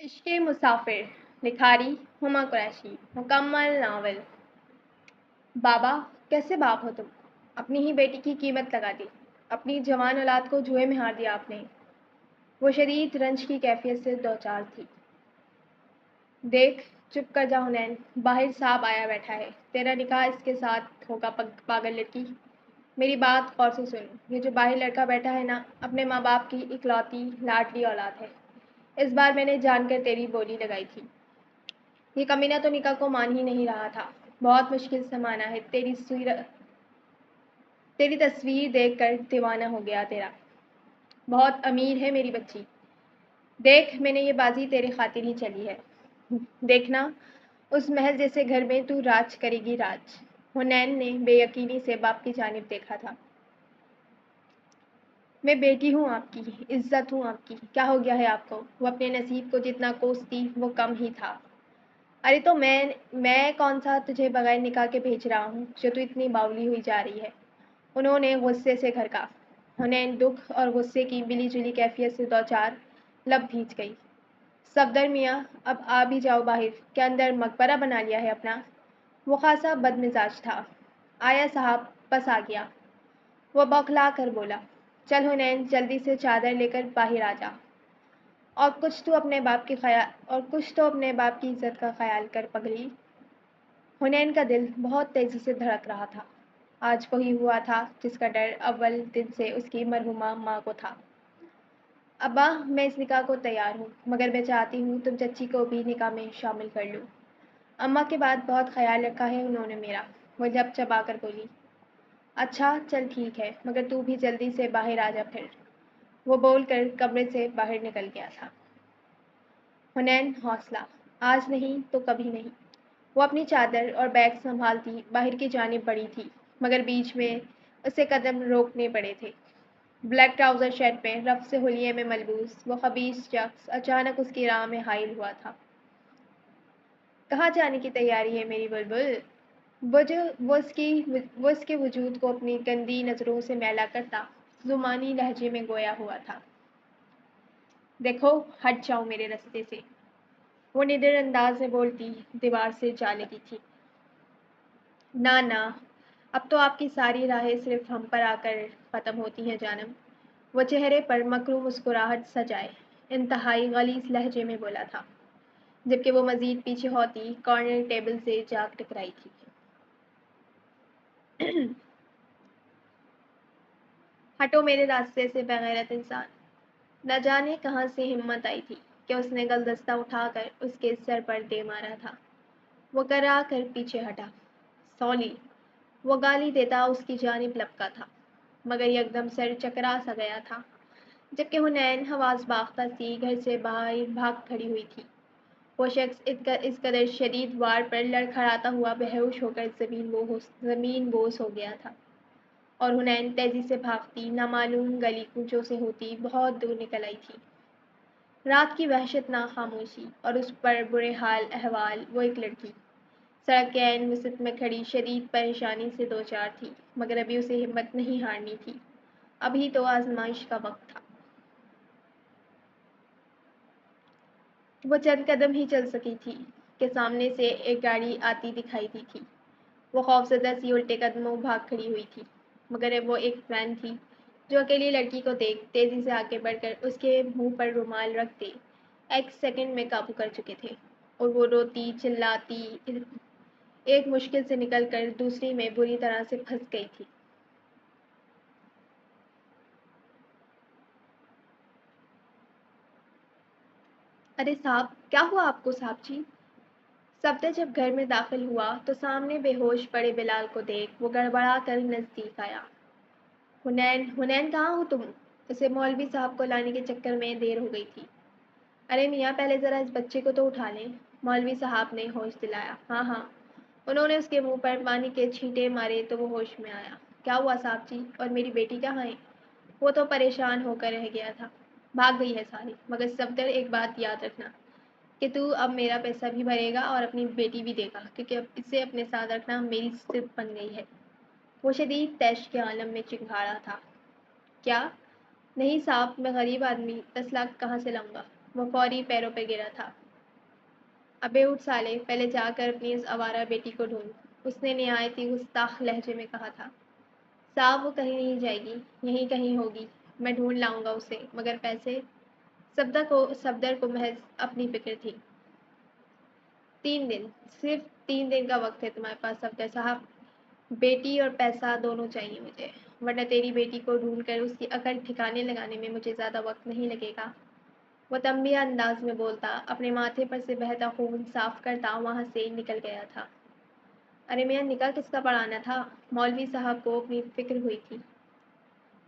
عشق مسافر لکھاری ہما قریشی مکمل ناول۔ بابا کیسے باپ ہو تم؟ اپنی ہی بیٹی کی قیمت لگا دی، اپنی جوان اولاد کو جوئے میں ہار دیا آپ نے۔ وہ شدید رنج کی کیفیت سے دوچار تھی۔ دیکھ چپ کر جا حنین، باہر صاحب آیا بیٹھا ہے، تیرا نکاح اس کے ساتھ ہوگا پاگل لڑکی۔ میری بات غور سے سن، یہ جو باہر لڑکا بیٹھا ہے نا، اپنے ماں باپ کی اکلوتی لاڈلی اولاد ہے۔ اس بار میں نے جان کر تیری بولی لگائی تھی۔ یہ کمینہ تو نکاح کو مان ہی نہیں رہا تھا، بہت مشکل سے مانا ہے۔ تیری تصویر دیکھ کر دیوانہ ہو گیا تیرا۔ بہت امیر ہے میری بچی۔ دیکھ میں نے یہ بازی تیرے خاطر ہی چلی ہے۔ دیکھنا اس محل جیسے گھر میں تو راج کرے گی راج۔ حنین نے بے یقینی سے باپ کی جانب دیکھا تھا۔ میں بیٹی ہوں آپ کی، عزت ہوں آپ کی، کیا ہو گیا ہے آپ کو؟ وہ اپنے نصیب کو جتنا کوستی وہ کم ہی تھا۔ ارے تو میں کون سا تجھے بغیر نکاح کے بھیج رہا ہوں جو تو اتنی باولی ہوئی جا رہی ہے۔ انہوں نے غصے سے گھرکا۔ حنین دکھ اور غصے کی ملی جلی کیفیت سے دوچار لب بھیج گئی۔ صفدر میاں اب آ بھی جاؤ باہر، کیا اندر مقبرہ بنا لیا ہے اپنا؟ وہ خاصا بد مزاج تھا۔ آیا صاحب بس آ گیا۔ وہ بوکھلا کر بولا، چل حنین جلدی سے چادر لے کر باہر آ جا، اور کچھ تو اپنے باپ کی عزت کا خیال کر پگلی۔ حنین کا دل بہت تیزی سے دھڑک رہا تھا۔ آج وہی ہوا تھا جس کا ڈر اول دن سے اس کی مرحومہ ماں کو تھا۔ ابا میں اس نکاح کو تیار ہوں، مگر میں چاہتی ہوں تم چچی کو بھی نکاح میں شامل کر لوں۔ اماں کے بعد بہت خیال رکھا ہے انہوں نے میرا، وہ جب چبا کر بولی۔ اچھا چل ٹھیک ہے، مگر تو بھی جلدی سے باہر آ جا پھر۔ وہ بول کر کمرے سے باہر نکل گیا تھا۔ حنین حوصلہ، آج نہیں تو کبھی نہیں۔ وہ اپنی چادر اور بیگ سنبھالتی باہر کی جانب بڑھی تھی، مگر بیچ میں اسے قدم روکنے پڑے تھے۔ بلیک ٹراؤزر شرٹ میں رف سے حلیے میں ملبوس وہ خبیث شخص اچانک اس کی راہ میں حائل ہوا تھا۔ کہاں جانے کی تیاری ہے میری بلبل؟ وہ اس کے وجود کو اپنی گندی نظروں سے میلا کرتا زمانی لہجے میں گویا ہوا تھا۔ دیکھو ہٹ جاؤ میرے رستے سے، وہ ندر انداز میں بولتی دیوار سے جا لگی تھی۔ نہ اب تو آپ کی ساری راہیں صرف ہم پر آ کر ختم ہوتی ہیں جانم۔ وہ چہرے پر مکرو مسکراہٹ سجائے انتہائی غلیظ لہجے میں بولا تھا، جبکہ وہ مزید پیچھے ہوتی کارنر ٹیبل سے جا ٹکرائی تھی۔ ہٹو میرے راستے سے بغیرت انسان۔ نہ جانے کہاں سے ہمت آئی تھی کہ اس نے گلدستہ اٹھا کر اس کے سر پر دے مارا تھا۔ وہ کرا کر پیچھے ہٹا۔ سولی، وہ گالی دیتا اس کی جانب لپکا تھا، مگر یکدم سر چکرا سا گیا تھا، جبکہ حنین حواس باختہ سی گھر سے باہر بھاگ کھڑی ہوئی تھی۔ وہ شخص اس قدر شدید وار پر لڑکھڑاتا ہوا بے ہوش ہو کر زمین بوس ہو گیا تھا، اور حنین تیزی سے بھاگتی نامعلوم گلی کوچوں سے ہوتی بہت دور نکل آئی تھی۔ رات کی وحشتناک خاموشی اور اس پر برے حال احوال وہ ایک لڑکی سڑک کے عین وسط میں کھڑی شدید پریشانی سے دوچار تھی، مگر ابھی اسے ہمت نہیں ہارنی تھی، ابھی تو آزمائش کا وقت تھا۔ وہ چند قدم ہی چل سکی تھی کہ سامنے سے ایک گاڑی آتی دکھائی دی تھی۔ وہ خوفزدہ سی الٹے قدموں بھاگ کھڑی ہوئی تھی، مگر وہ ایک وین تھی جو اکیلی لڑکی کو دیکھ تیزی سے آگے بڑھ کر اس کے منہ پر رومال رکھتے ایک سیکنڈ میں قابو کر چکے تھے، اور وہ روتی چلاتی ایک مشکل سے نکل کر دوسری میں بری طرح سے پھنس گئی تھی۔ ارے صاحب کیا ہوا آپ کو صاحب جی؟ صفدر جب گھر میں داخل ہوا تو سامنے بے ہوش پڑے بلال کو دیکھ وہ گڑبڑا کر نزدیک آیا۔ حنین کہاں ہو تم؟ اسے مولوی صاحب کو لانے کے چکر میں دیر ہو گئی تھی۔ ارے میاں پہلے ذرا اس بچے کو تو اٹھا لیں، مولوی صاحب نے ہوش دلایا۔ ہاں، انہوں نے اس کے منہ پر پانی کے چھینٹے مارے تو وہ ہوش میں آیا۔ کیا ہوا صاحب جی، اور میری بیٹی کہاں ہے؟ وہ تو پریشان ہو کر رہ گیا تھا، بھاگ گئی ہے ساری، مگر صفدر ایک بات یاد رکھنا کہ تو اب میرا پیسہ بھی بھرے گا اور اپنی بیٹی بھی دے گا، کیونکہ اب اسے اپنے ساتھ رکھنا میری صرف بن گئی ہے۔ وہ شدید طیش کے عالم میں چنگھاڑا تھا۔ کیا؟ نہیں صاحب، میں غریب آدمی 10 لاکھ کہاں سے لاؤں گا؟ وہ فوری پیروں پہ گرا تھا۔ ابے اٹھ سالے، پہلے جا کر اپنی اس آوارہ بیٹی کو ڈھونڈ، اس نے نہایت ہی گستاخ لہجے میں کہا تھا۔ صاحب وہ کہیں نہیں جائے گی، یہیں کہیں ہوگی، میں ڈھونڈ لاؤں گا اسے، مگر پیسے؟ صفدر کو محض اپنی فکر تھی۔ 3 دن، صرف 3 دن کا وقت ہے تمہارے پاس صفدر صاحب۔ بیٹی اور پیسہ دونوں چاہیے مجھے، ورنہ تیری بیٹی کو ڈھونڈ کر اس کی عقل ٹھکانے لگانے میں مجھے زیادہ وقت نہیں لگے گا۔ وہ تنبیہ انداز میں بولتا، اپنے ماتھے پر سے بہتا خون صاف کرتا وہاں سے نکل گیا تھا۔ ارے میاں نکاح کس کا پڑھانا تھا؟ مولوی صاحب کو اپنی فکر ہوئی تھی۔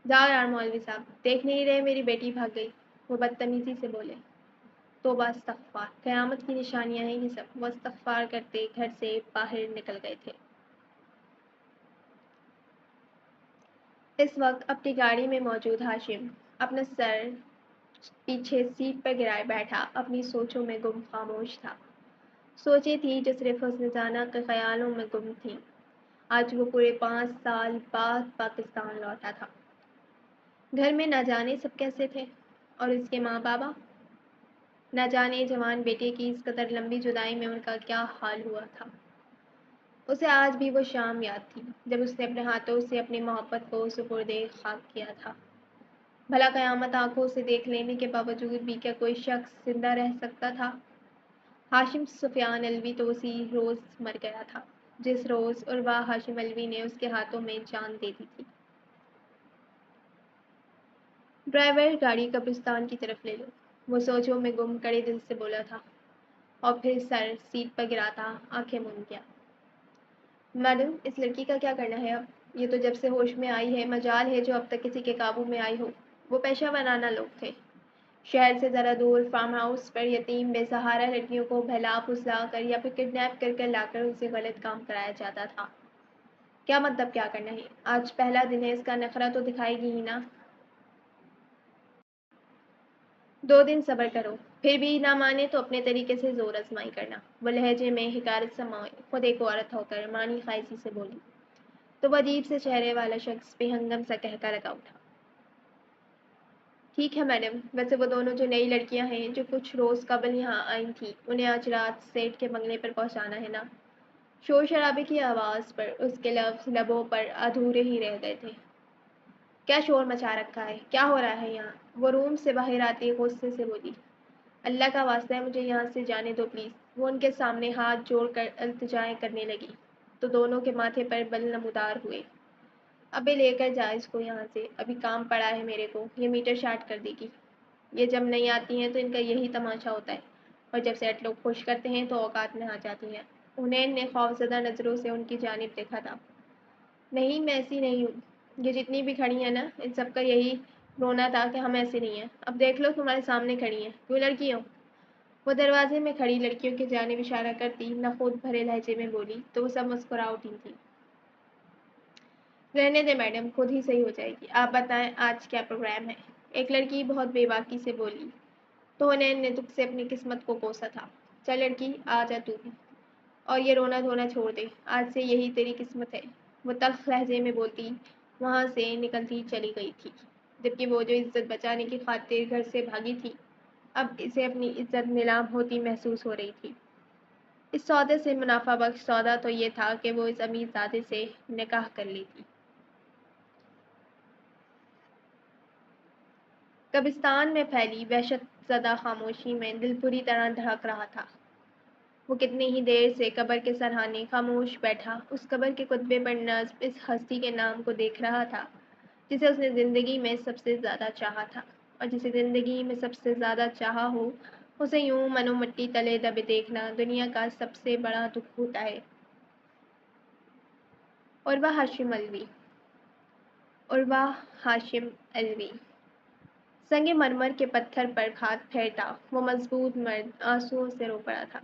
جاؤ یار مولوی صاحب، دیکھ نہیں رہے میری بیٹی بھاگ گئی، وہ بدتمیزی سے بولے۔ توبہ استغفار، قیامت کی نشانیاں ہیں یہ سب۔ وہ استغفار کرتے گھر سے باہر نکل گئے تھے۔ اس وقت اپنی گاڑی میں موجود ہاشم اپنا سر پیچھے سیٹ پر گرائے بیٹھا اپنی سوچوں میں گم خاموش تھا۔ سوچیں تھی جو صرف حسن زانہ کے خیالوں میں گم تھیں۔ آج وہ پورے 5 سال بعد پاکستان لوٹا تھا۔ گھر میں نہ جانے سب کیسے تھے، اور اس کے ماں بابا؟ نہ جانے جوان بیٹے کی اس قدر لمبی جدائی میں ان کا کیا حال ہوا تھا۔ اسے آج بھی وہ شام یاد تھی جب اس نے اپنے ہاتھوں سے اپنی محبت کو سپرد خاک کیا تھا۔ بھلا قیامت آنکھوں سے دیکھ لینے کے باوجود بھی کیا کوئی شخص زندہ رہ سکتا تھا؟ ہاشم سفیان علوی تو اسی روز مر گیا تھا جس روز عروہ ہاشم علوی نے اس کے ہاتھوں میں جان دے دی تھی۔ ڈرائیور گاڑی قبرستان کی طرف لے لو، وہ سوچوں میں گم کڑے دل سے بولا تھا، اور پھر سر سیٹ پر گراتا آنکھیں موند گیا۔ میڈم اس لڑکی کا کیا کرنا ہے اب؟ یہ تو جب سے ہوش میں آئی ہے مجال ہے جو اب تک کسی کے قابو میں آئی ہو۔ وہ پیشہ ورانہ لوگ تھے۔ شہر سے ذرا دور فارم ہاؤس پر یتیم بے سہارا لڑکیوں کو بہلا پھسلا کر یا پھر کڈنیپ کر کر لا کر ان سے غلط کام کرایا جاتا تھا۔ کیا مطلب کیا کرنا ہے؟ آج پہلا دن ہے، اس کا نخرہ تو دکھائے گی ہی نا۔ 2 دن صبر کرو، پھر بھی نہ مانے تو اپنے طریقے سے زور آزمائی کرنا، وہ لہجے میں حکارت سمائے خود ایک عورت ہو کر مانی خائزی سے بولی۔ تو وہ عجیب سے چہرے والا شخص بے ہنگم سا کہتا لگا اٹھا۔ ٹھیک ہے میڈم، ویسے وہ دونوں جو نئی لڑکیاں ہیں جو کچھ روز قبل یہاں آئی تھیں انہیں آج رات سیٹھ کے بنگلے پر پہنچانا ہے نا؟ شور شرابے کی آواز پر اس کے لفظ لبوں پر ادھورے ہی رہ گئے تھے۔ کیا شور مچا رکھا ہے؟ کیا ہو رہا ہے یہاں؟ وہ روم سے باہر آتی غصے سے بولی۔ اللہ کا واسطہ ہے مجھے یہاں سے جانے دو پلیز۔ وہ ان کے سامنے ہاتھ جوڑ کر التجائیں کرنے لگی تو دونوں کے ماتھے پر بل نمودار ہوئے۔ ابے لے کر جا اس کو یہاں سے، ابھی کام پڑا ہے میرے کو، یہ میٹر شارٹ کر دے گی۔ یہ جب نہیں آتی ہیں تو ان کا یہی تماشا ہوتا ہے، اور جب سیٹ لوگ خوش کرتے ہیں تو اوقات میں آ جاتی ہیں۔ انہیں نے خوفزدہ نظروں سے ان کی جانب دیکھا تھا۔ نہیں میں ایسی نہیں ہوں، یہ جتنی بھی کھڑی ہیں نا ان سب کا یہی رونا تھا کہ ہم ایسے نہیں ہیں۔ اب دیکھ لو تمہارے سامنے کھڑی ہیں، کیوں لڑکی ہو؟ وہ دروازے میں کھڑی لڑکیوں کی جانب اشارہ کرتی نخوت بھرے لہجے میں بولی تو وہ سب مسکرا اٹھی تھیں۔ رہنے دے میڈم، خود ہی صحیح ہو جائے گی۔ آپ بتائیں آج کیا پروگرام ہے؟ ایک لڑکی بہت بے باکی سے بولی تو حنین نے دکھ سے اپنی قسمت کو کوسا تھا۔ چل لڑکی آ جا تو بھی، اور یہ رونا دھونا چھوڑ دے، آج سے یہی تیری قسمت ہے۔ وہ تلخ لہجے میں بولتی وہاں سے نکلتی چلی گئی تھی، جبکہ وہ جو عزت بچانے کی خاطر گھر سے بھاگی تھی اب اسے اپنی عزت نیلام ہوتی محسوس ہو رہی تھی۔ اس سودے سے منافع بخش سودا تو یہ تھا کہ وہ اس امیر زادے سے نکاح کر لیتی۔ قبرستان میں پھیلی وحشت زدہ خاموشی میں دل بری طرح دھڑک رہا تھا۔ وہ کتنی ہی دیر سے قبر کے سرہانے خاموش بیٹھا اس قبر کے کتبے پر نصب اس ہستی کے نام کو دیکھ رہا تھا جسے اس نے زندگی میں سب سے زیادہ چاہا تھا، اور جسے زندگی میں سب سے زیادہ چاہا ہو اسے یوں منو مٹی تلے دبے دیکھنا دنیا کا سب سے بڑا دکھ ہوتا ہے۔ عروہ ہاشم علوی۔ عروہ ہاشم علوی سنگ مرمر کے پتھر پر ہاتھ پھیرتا وہ مضبوط مرد آنسوؤں سے رو پڑا تھا۔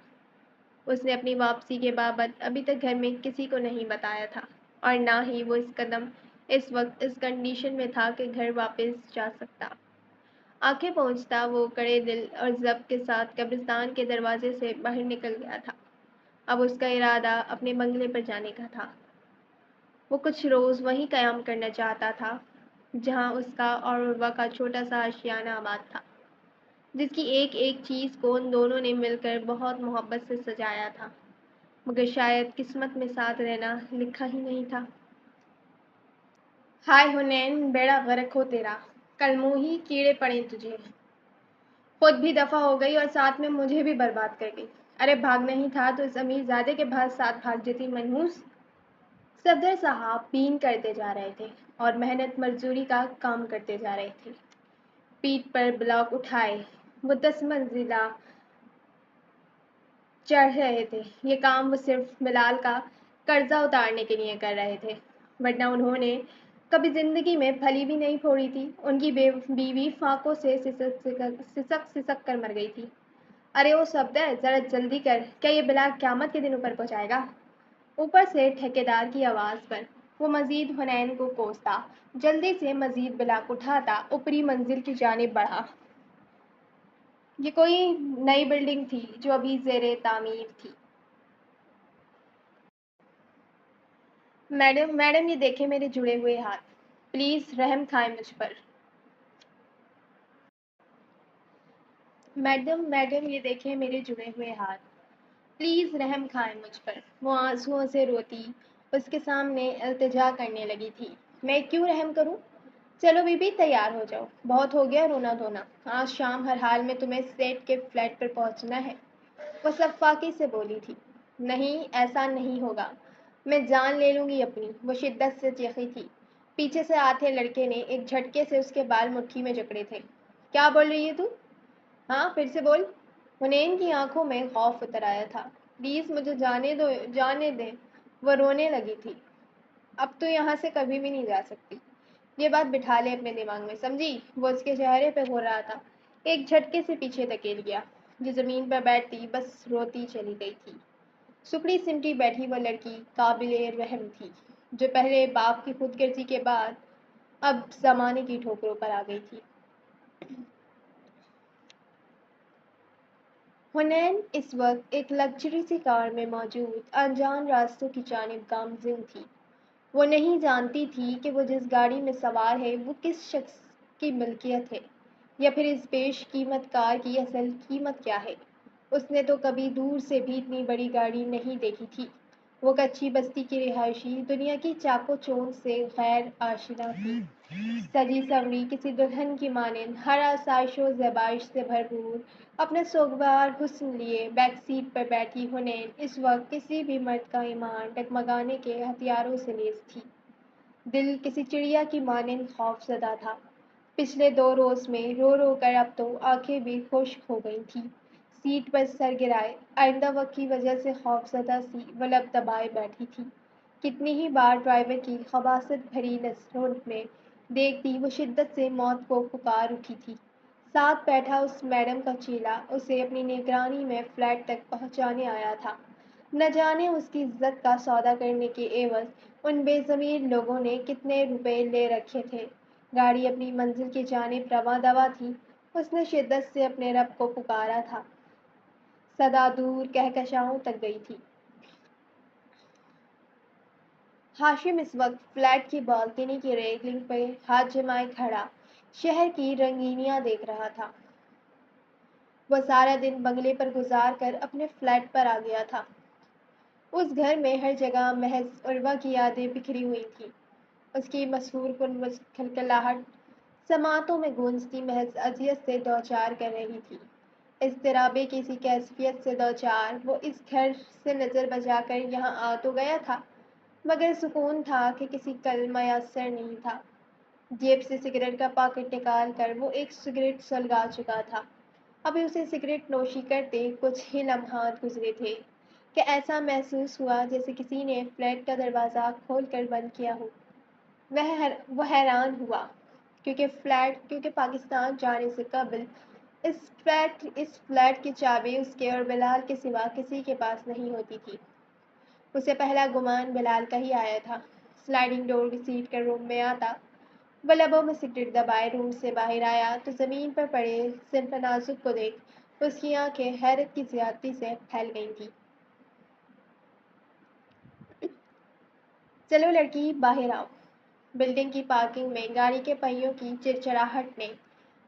اس نے اپنی واپسی کے بابت ابھی تک گھر میں کسی کو نہیں بتایا تھا، اور نہ ہی وہ اس وقت اس کنڈیشن میں تھا کہ گھر واپس جا سکتا۔ آنکھیں پوچھتا وہ کڑے دل اور ضبط کے ساتھ قبرستان کے دروازے سے باہر نکل گیا تھا۔ اب اس کا ارادہ اپنے بنگلے پر جانے کا تھا۔ وہ کچھ روز وہیں قیام کرنا چاہتا تھا جہاں اس کا اور عروہ کا چھوٹا سا آشیانہ آباد تھا۔ جس کی ایک ایک چیز کو ان دونوں نے مل کر بہت محبت سے سجایا تھا، مگر شاید قسمت میں ساتھ رہنا لکھا ہی نہیں تھا۔ ہائے حنین، بیڑا غرق ہو تیرا، کل موہی کیڑے پڑے تجھے، خود بھی دفع ہو گئی اور ساتھ میں مجھے بھی برباد کر گئی۔ ارے بھاگنا ہی تھا تو اس امیر زادے کے بعد ساتھ بھاگ جاتی منحوس۔ صفدر صاحب پین کرتے جا رہے تھے اور محنت مزدوری کا کام کرتے جا رہے تھے، پیٹھ پر بلاک اٹھائے وہ 10 منزلہ چڑھ رہے تھے۔ یہ کام وہ صرف بلال کا قرضہ اتارنے کے لیے کر رہے تھے، ورنہ انہوں نے کبھی زندگی میں پھلی بھی نہیں پھوڑی تھی۔ ان کی بیوی فاقوں سے سسک کر مر گئی تھی۔ ارے او صفدر، ذرا جلدی کر، کیا یہ بلا قیامت کے دن اوپر پہنچائے گا؟ اوپر سے ٹھیکیدار کی آواز پر وہ مزید حنین کو کوستا، جلدی سے مزید بلاک اٹھاتا، اوپری منزل کی جانب بڑھا۔ یہ کوئی نئی بلڈنگ تھی جو ابھی زیر تعمیر تھی۔ میڈم یہ دیکھیں میرے جڑے ہوئے ہاتھ، پلیز رحم کھائیں مجھ پر۔ میڈم یہ دیکھیں میرے جڑے ہوئے ہاتھ، پلیز رحم کھائیں مجھ پر۔ وہ آنسوؤں سے روتی اس کے سامنے التجا کرنے لگی تھی۔ میں کیوں رحم کروں؟ چلو بی بی تیار ہو جاؤ، بہت ہو گیا رونا دھونا، آج شام ہر حال میں تمہیں سیٹ کے فلیٹ پر پہنچنا ہے۔ وہ صفاقی سے بولی تھی۔ نہیں، ایسا نہیں ہوگا، میں جان لے لوں گی اپنی، وہ شدت سے چیخی تھی۔ پیچھے سے آتے لڑکے نے ایک جھٹکے سے اس کے بال مٹھی میں جکڑے تھے۔ کیا بول رہی ہے تو؟ ہاں پھر سے بول۔ حنین کی آنکھوں میں خوف اتر آیا تھا۔ پلیز مجھے جانے دو، جانے دیں۔ وہ رونے لگی تھی۔ اب تو یہاں سے کبھی بھی نہیں جا سکتی، یہ بات بٹھا لے اپنے دماغ میں، سمجھی؟ وہ اس کے چہرے پہ ہو رہا تھا، ایک جھٹکے سے پیچھے دھکیل گیا۔ جو زمین پر بیٹھتی بس روتی چلی گئی تھی۔ سکڑی سمٹی بیٹھی وہ لڑکی قابل رحم تھی، جو پہلے باپ کی خود غرضی کے بعد اب زمانے کی ٹھوکروں پر آ گئی تھی۔ حنین اس وقت ایک لگژری سی کار میں موجود انجان راستوں کی جانب گامزن تھی۔ وہ نہیں جانتی تھی کہ وہ جس گاڑی میں سوار ہے وہ کس شخص کی ملکیت ہے، یا پھر اس بیش قیمت کار کی اصل قیمت کیا ہے۔ اس نے تو کبھی دور سے بھی اتنی بڑی گاڑی نہیں دیکھی تھی۔ وہ کچی بستی کی رہائشی دنیا کی چاق و چوند سے غیر آشنا تھی، سجی سنوری کسی دلہن کی مانند، ہر آسائش و زیبائش سے بھرپور، اپنے سوگوار حسن لیے بیک سیٹ پر بیٹھی حنین اس وقت کسی بھی مرد کا ایمان ڈگمگانے کے ہتھیاروں سے لیس تھی۔ دل کسی چڑیا کی مانند خوف زدہ تھا۔ پچھلے 2 روز میں رو رو کر اب تو آنکھیں بھی خشک ہو گئی تھیں۔ سیٹ پر سر گرائے آئندہ وقت کی وجہ سے خوف زدہ سی وہ لب دبائے بیٹھی تھی۔ کتنی ہی بار ڈرائیور کی خباثت بھری نظروں میں دیکھتی وہ شدت سے موت کو پکار اٹھی تھی۔ ساتھ بیٹھا اس میڈم کا چیلا اسے اپنی نگرانی میں فلیٹ تک پہنچانے آیا تھا۔ نہ جانے اس کی عزت کا سودا کرنے کے عوض ان بے ضمیر لوگوں نے کتنے روپے لے رکھے تھے۔ گاڑی اپنی منزل کی جانب رواں دواں تھی۔ اس نے شدت سے اپنے رب کو پکارا تھا۔ صدا دور کہکشاؤں تک گئی تھی۔ ہاشم اس وقت فلیٹ کی بالکنی کی ریلنگ پہ ہاتھ جمائے کھڑا شہر کی رنگینیاں دیکھ رہا تھا۔ وہ سارا دن بنگلے پر گزار کر اپنے فلیٹ پر آ گیا تھا۔ اس گھر میں ہر جگہ محض عروہ کی یادیں بکھری ہوئی تھیں۔ اس کی مسحور کن کھلکھلاہٹ سماعتوں میں گونجتی محض اذیت سے دوچار کر رہی تھی۔ اضطراب کسی کیفیت سے دوچار وہ اس گھر سے نظر بچا کر یہاں آ تو گیا تھا، مگر سکون تھا کہ کسی کل میسر نہیں تھا۔ جیب سے سگریٹ کا پاکٹ نکال کر وہ ایک سگریٹ سلگا چکا تھا۔ ابھی اسے سگریٹ نوشی کرتے کچھ ہی لمحات گزرے تھے کہ ایسا محسوس ہوا جیسے کسی نے فلیٹ کا دروازہ کھول کر بند کیا ہو۔ وہ حیران ہوا کیونکہ پاکستان جانے سے قبل اس فلیٹ کی چابی اس کے اور بلال کے سوا کسی کے پاس نہیں ہوتی تھی۔ اسے پہلا گمان بلال کا ہی آیا تھا۔ سلائڈنگ ڈور گھسیٹ کر روم میں آتا، وہ لبوں میں سگریٹ دبائے روم سے باہر آیا تو زمین پر پڑے صنف نازک کو دیکھ اس کی آنکھیں حیرت کی زیادتی سے پھیل گئی تھیں۔ چلو لڑکی باہر آؤ۔ بلڈنگ کی پارکنگ میں گاڑی کے پہیوں کی چرچراہٹ نے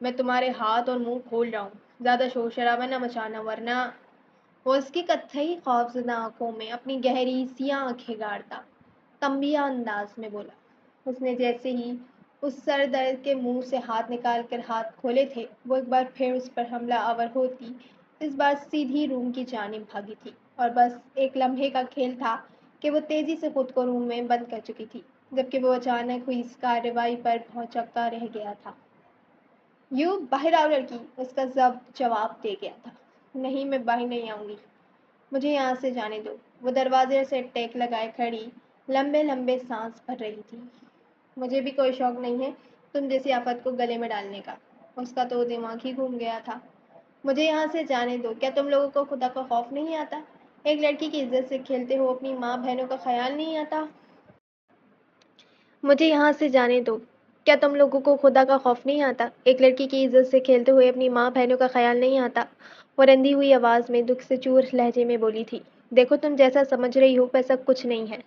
میں تمہارے ہاتھ اور منہ کھول رہا ہوں، زیادہ شور شرابہ نہ مچانا ورنہ۔ وہ اس کی کتھئی خوفزدہ آنکھوں میں اپنی گہری سیاہ آنکھیں گاڑتا تنبیہ انداز میں بولا۔ اس نے جیسے ہی اس سر درد کے منہ سے ہاتھ نکال کر ہاتھ کھولے تھے، وہ ایک بار پھر اس پر حملہ آور ہوتی، اس بار سیدھی روم کی جانب بھاگی تھی، اور بس ایک لمحے کا کھیل تھا کہ وہ تیزی سے خود کو روم میں بند کر چکی تھی، جبکہ وہ اچانک ہوئی اس کارروائی پر بھونچکا رہ گیا تھا۔ یوں باہر آؤ لڑکی، اس کا ضبط جواب دے گیا تھا۔ نہیں، میں باہر نہیں آؤں گی، مجھے یہاں سے جانے دو۔ وہ دروازے سے ٹیک لگائے کھڑی لمبے لمبے سانس بھر رہی تھی۔ مجھے بھی کوئی شوق نہیں ہے تم جیسی آفت کو گلے میں ڈالنے کا۔ اس کا تو دماغ ہی گھوم گیا تھا۔ مجھے یہاں سے جانے دو، کیا تم لوگوں کو خدا کا خوف نہیں آتا؟ ایک لڑکی کی عزت سے کھیلتے ہو اپنی ماں بہنوں کا خیال نہیں آتا؟ مجھے یہاں سے جانے دو، کیا تم لوگوں کو خدا کا خوف نہیں آتا؟ ایک لڑکی کی عزت سے کھیلتے ہوئے اپنی ماں بہنوں کا خیال نہیں آتا؟ وہ رندی ہوئی آواز میں دکھ سے چور لہجے میں بولی تھی۔ دیکھو، تم جیسا سمجھ رہی ہو ویسا کچھ نہیں ہے۔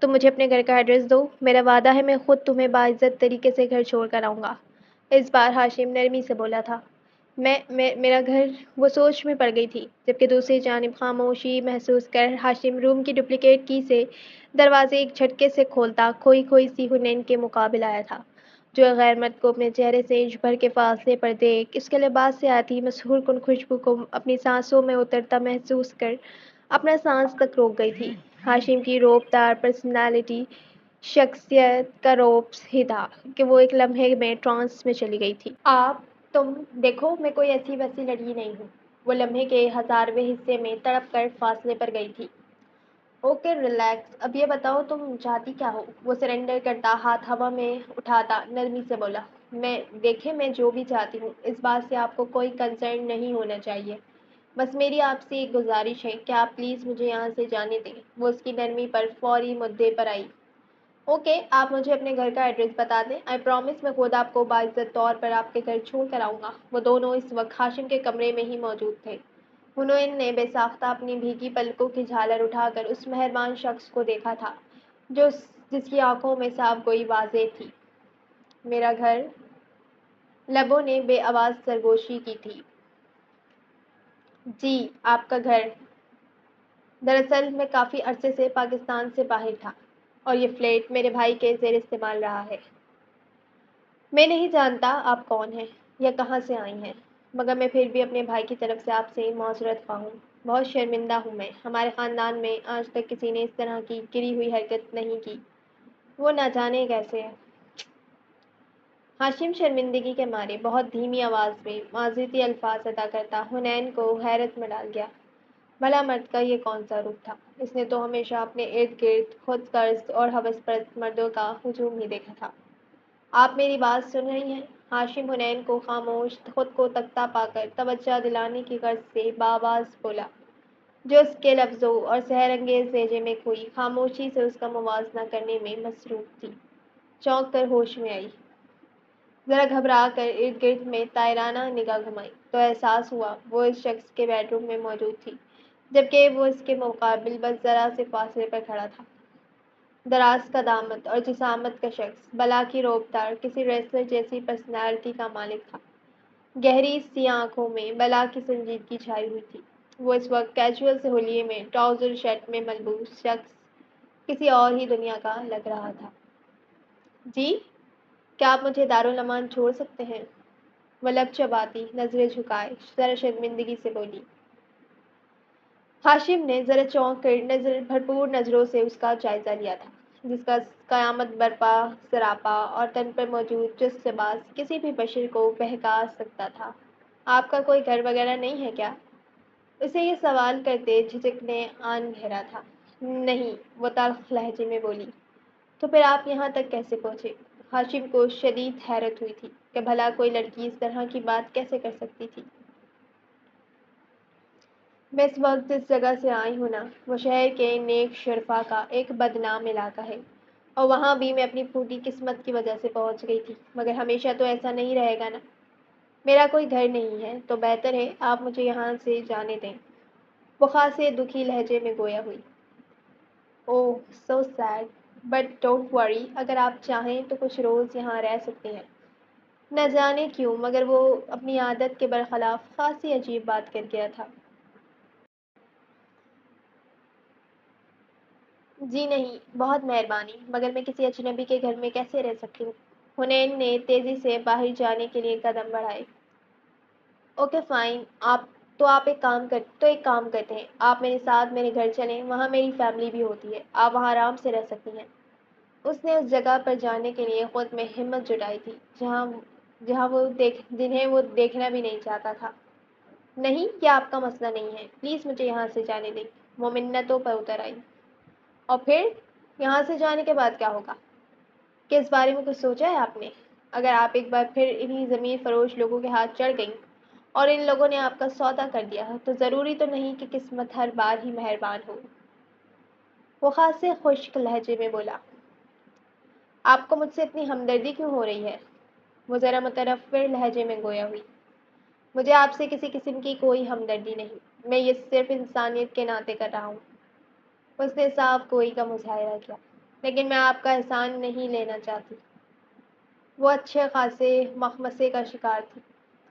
تم مجھے اپنے گھر کا ایڈریس دو، میرا وعدہ ہے میں خود تمہیں باعزت طریقے سے گھر چھوڑ کر آؤں گا۔ اس بار ہاشم نرمی سے بولا تھا۔ میرا گھر۔ وہ سوچ میں پڑ گئی تھی، جبکہ دوسری جانب خاموشی محسوس کر ہاشم روم کی ڈپلیکیٹ کی سے دروازے ایک جھٹکے سے کھولتا کھوئی کھوئی سی حنین کے مقابل آیا تھا، جو غیر مرد کو اپنے چہرے سے انچ بھر کے فاصلے پر دیکھ اس کے لباس سے آتی مسحور کن خوشبو کو اپنی سانسوں میں اترتا محسوس کر اپنا سانس تک روک گئی تھی۔ ہاشم کی روب دار پرسنالٹی، شخصیت کا روب ہی تھا کہ وہ ایک لمحے میں ٹرانس میں چلی گئی تھی۔ تم دیکھو، میں کوئی ایسی ویسی لڑکی نہیں ہوں۔ وہ لمحے کے ہزارویں حصے میں تڑپ کر فاصلے پر گئی تھی۔ اوکے، ریلیکس، اب یہ بتاؤ تم چاہتی کیا ہو؟ وہ سرنڈر کرتا ہاتھ ہوا میں اٹھاتا نرمی سے بولا۔ میں جو بھی چاہتی ہوں، اس بات سے آپ کو کوئی کنسرن نہیں ہونا چاہیے۔ بس میری آپ سے ایک گزارش ہے کہ آپ پلیز مجھے یہاں سے جانے دیں۔ وہ اس کی نرمی پر فوری مدعے پر آئی۔ اوکے، آپ مجھے اپنے گھر کا ایڈریس بتا دیں، آئی پرامس میں خود آپ کو باعزت طور پر آپ کے گھر چھوڑ کر آؤں گا۔ وہ دونوں اس وقت ہاشم کے کمرے میں ہی موجود تھے۔ حنین نے بے ساختہ اپنی بھیگی پلکوں کی جھالر اٹھا کر اس مہربان شخص کو دیکھا تھا، جس کی آنکھوں میں صاف گوئی واضح تھی۔ میرا گھر؟ لبوں نے بے آواز سرگوشی کی تھی۔ جی، آپ کا گھر۔ دراصل میں کافی عرصے سے پاکستان سے باہر تھا، اور یہ فلیٹ میرے بھائی کے زیر استعمال رہا ہے۔ میں نہیں جانتا آپ کون ہیں یا کہاں سے آئی ہیں، مگر میں پھر بھی اپنے بھائی کی طرف سے آپ سے معذرت خواہ ہوں۔ بہت شرمندہ ہوں میں۔ ہمارے خاندان میں آج تک کسی نے اس طرح کی گری ہوئی حرکت نہیں کی۔ وہ نہ جانے کیسے ہے۔ ہاشم شرمندگی کے مارے بہت دھیمی آواز میں معذرتی الفاظ ادا کرتا حنین کو حیرت میں ڈال گیا۔ بھلا مرد کا یہ کون سا روپ تھا؟ اس نے تو ہمیشہ اپنے ارد گرد خود غرض اور ہوس پرست مردوں کا ہجوم ہی دیکھا تھا۔ آپ میری بات سن رہی ہیں؟ ہاشم حنین کو خاموش خود کو تکتا پا کر توجہ دلانے کی غرض سے بآواز بولا، جو اس کے لفظوں اور سحر انگیز لہجے میں کھوئی خاموشی سے اس کا موازنہ کرنے میں مصروف تھی۔ چونک کر ہوش میں آئی، ذرا گھبرا کر ارد گرد میں طائرانہ نگاہ گھمائی تو احساس ہوا وہ اس شخص کے بیڈ روم میں موجود تھی، جبکہ وہ اس کے مقابل بس ذرا سے فاصلے پر کھڑا تھا۔ دراز قدامت اور جسامت کا شخص، بلا کی روب دار کسی ریسلر جیسی پرسنالٹی کا مالک تھا۔ گہری سیاہ آنکھوں میں بلا کی سنجیدگی چھائی ہوئی تھی۔ وہ اس وقت کیجول سے حلیے میں ٹراؤزر شرٹ میں ملبوس شخص کسی اور ہی دنیا کا لگ رہا تھا۔ جی، کیا آپ مجھے دارالامان چھوڑ سکتے ہیں؟ وہ لب چباتی نظریں جھکائے ذرا شرمندگی سے بولی۔ ہاشم نے ذرا چونک کر بھرپور نظروں سے اس کا جائزہ لیا تھا، جس کا قیامت برپا سراپا اور تن پر موجود چست لباس کسی بھی بشر کو بہکا سکتا تھا۔ آپ کا کوئی گھر وغیرہ نہیں ہے کیا؟ اسے یہ سوال کرتے جھجک نے آن گھیرا تھا۔ نہیں، وہ تلخ لہجے میں بولی۔ تو پھر آپ یہاں تک کیسے پہنچے؟ ہاشم کو شدید حیرت ہوئی تھی کہ بھلا کوئی لڑکی اس طرح کی بات کیسے کر سکتی تھی۔ میں اس وقت جس جگہ سے آئی ہوں نا، وہ شہر کے نیک شرفا کا ایک بدنام علاقہ ہے، اور وہاں بھی میں اپنی پھوٹی قسمت کی وجہ سے پہنچ گئی تھی، مگر ہمیشہ تو ایسا نہیں رہے گا نا۔ میرا کوئی گھر نہیں ہے، تو بہتر ہے آپ مجھے یہاں سے جانے دیں۔ وہ خاصے دکھی لہجے میں گویا ہوئی۔ اوہ، سو سیڈ، بٹ ڈونٹ وری، اگر آپ چاہیں تو کچھ روز یہاں رہ سکتے ہیں۔ نہ جانے کیوں مگر وہ اپنی عادت کے برخلاف خاصی عجیب بات کر گیا تھا۔ جی نہیں، بہت مہربانی، مگر میں کسی اجنبی کے گھر میں کیسے رہ سکتی ہوں؟ حنین نے تیزی سے باہر جانے کے لیے قدم بڑھائے۔ اوکے فائن، ایک کام کرتے ہیں، آپ میرے ساتھ میرے گھر چلیں، وہاں میری فیملی بھی ہوتی ہے، آپ وہاں آرام سے رہ سکتی ہیں۔ اس نے اس جگہ پر جانے کے لیے خود میں ہمت جٹائی تھی جنہیں وہ دیکھنا بھی نہیں چاہتا تھا۔ نہیں، یہ آپ کا مسئلہ نہیں ہے، پلیز مجھے یہاں سے جانے دیں۔ وہ منتوں پر اتر آئی۔ اور پھر یہاں سے جانے کے بعد کیا ہوگا؟ کہ اس بارے میں کچھ سوچا ہے آپ نے؟ اگر آپ ایک بار پھر انہی ضمیر فروش لوگوں کے ہاتھ چڑھ گئیں اور ان لوگوں نے آپ کا سودا کر دیا تو ضروری تو نہیں کہ قسمت ہر بار ہی مہربان ہو۔ وہ خاصے خشک لہجے میں بولا۔ آپ کو مجھ سے اتنی ہمدردی کیوں ہو رہی ہے؟ وہ ذرا متنفر لہجے میں گویا ہوئی۔ مجھے آپ سے کسی قسم کی کوئی ہمدردی نہیں، میں یہ صرف انسانیت کے ناطے کر رہا ہوں۔ اس نے صاف گوئی کا مظاہرہ کیا۔ لیکن میں آپ کا احسان نہیں لینا چاہتی۔ وہ اچھے خاصے مخمصے کا شکار تھی۔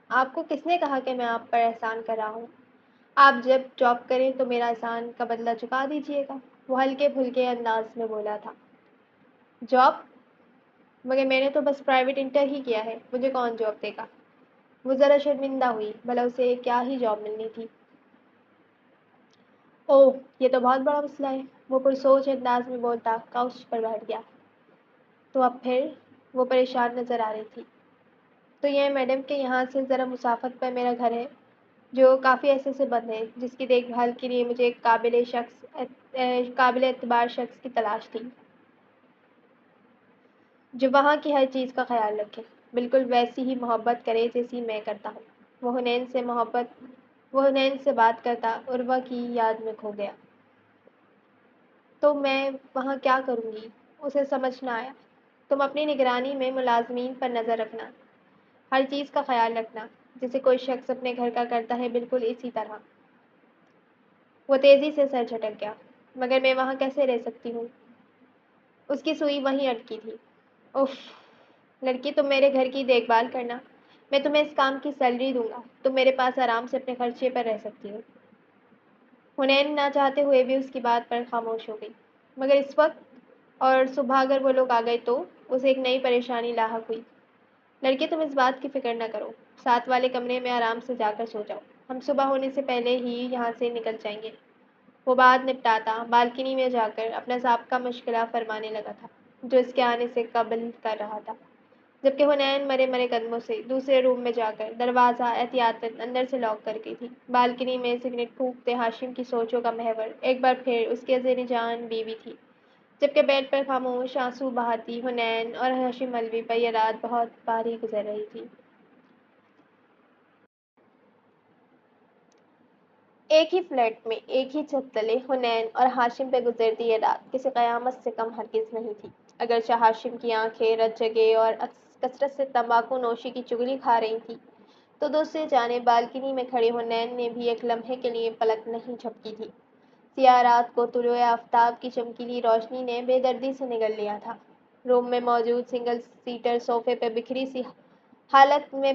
آپ کو کس نے کہا کہ میں آپ پر احسان کر رہا ہوں؟ آپ جب جاب کریں تو میرا احسان کا بدلہ چکا دیجیے گا۔ وہ ہلکے پھلکے انداز میں بولا تھا۔ جاب؟ مگر میں نے تو بس پرائیویٹ انٹر ہی کیا ہے، مجھے کون جاب دے گا؟ وہ ذرا شرمندہ ہوئی، بھلا اسے کیا ہی جاب ملنی تھی۔ اوہ، یہ تو بہت بڑا مسئلہ ہے، وہ پرسوچ انداز میں بولتا کاؤچ پر بیٹھ گیا۔ تو اب پھر؟ وہ پریشان نظر آ رہی تھی۔ تو یہ میڈم کہ یہاں سے ذرا مسافت پر میرا گھر ہے جو کافی عرصے سے بند ہے، جس کی دیکھ بھال کے لیے مجھے ایک قابل اعتبار شخص کی تلاش تھی جو وہاں کی ہر چیز کا خیال رکھے، بالکل ویسی ہی محبت کرے جیسی میں کرتا ہوں۔ وہ حنین سے بات کرتا عروہ کی یاد میں کھو گیا۔ تو میں وہاں کیا کروں گی؟ اسے سمجھ نہ آیا۔ تم اپنی نگرانی میں ملازمین پر نظر رکھنا، ہر چیز کا خیال رکھنا جسے کوئی شخص اپنے گھر کا کرتا ہے، بالکل اسی طرح۔ وہ تیزی سے سر جھٹک گیا۔ مگر میں وہاں کیسے رہ سکتی ہوں؟ اس کی سوئی وہیں اٹکی تھی۔ اف، لڑکی تم میرے گھر کی دیکھ بھال کرنا، میں تمہیں اس کام کی سیلری دوں گا، تم میرے پاس آرام سے اپنے خرچے پر رہ سکتی ہو۔ حنین نہ چاہتے ہوئے بھی اس کی بات پر خاموش ہو گئی۔ مگر اس وقت اور صبح اگر وہ لوگ آ گئے تو اسے ایک نئی پریشانی لاحق ہوئی۔ لڑکے تم اس بات کی فکر نہ کرو، ساتھ والے کمرے میں آرام سے جا کر سو جاؤ، ہم صبح ہونے سے پہلے ہی یہاں سے نکل جائیں گے۔ وہ بات نپٹاتا بالکنی میں جا کر اپنا سابقہ مشغلہ فرمانے لگا تھا جو اس کے آنے سے قبل کر رہا تھا، جبکہ حنین مرے مرے قدموں سے دوسرے روم میں جا کر دروازہ احتیاطاً اندر سے لاک کر گئی تھی۔ بالکنی میں سگریٹ پھونکتے ہاشم کی سوچوں کا محور ایک بار پھر اس کی زیر جان بیوی تھی، جبکہ بیڈ پر خاموش آنسو بہاتی حنین اور ہاشم ملوی پر یہ رات بہت بھاری گزر رہی تھی۔ ایک ہی فلیٹ میں ایک ہی چھت تلے حنین اور ہاشم پہ گزرتی یہ رات کسی قیامت سے کم ہرگز نہیں تھی۔ اگرچہ ہاشم کی آنکھیں رت جگے اور کثرت سے تمباکو نوشی کی چگلی کھا رہی تھی، تو دوسری جانب بالکنی میں کھڑی حنین نے بھی ایک لمحے کے لیے پلک نہیں جھپکی تھی۔ سیاہ رات کو طلوع آفتاب کی چمکیلی روشنی نے بے دردی سے نگل لیا تھا۔ روم میں موجود سنگل سیٹر صوفے پہ بکھری سی حالت میں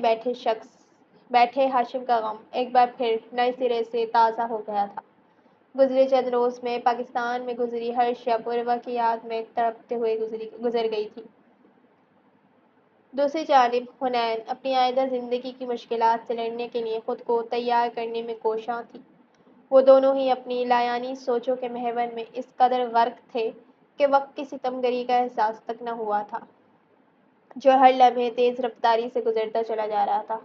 بیٹھے ہاشم کا غم ایک بار پھر نئے سرے سے تازہ ہو گیا تھا۔ گزرے چند روز میں پاکستان میں گزری ہر شب عروہ کی یاد میں تڑپتے ہوئے گزر گئی تھی۔ دوسری جانب حنین اپنی آئندہ زندگی کی مشکلات سے لڑنے کے لیے خود کو تیار کرنے میں کوشاں تھی۔ وہ دونوں ہی اپنی لایعنی سوچوں کے محور میں اس قدر غرق تھے کہ وقت کی ستم گری کا احساس تک نہ ہوا تھا، جو ہر لمحے تیز رفتاری سے گزرتا چلا جا رہا تھا۔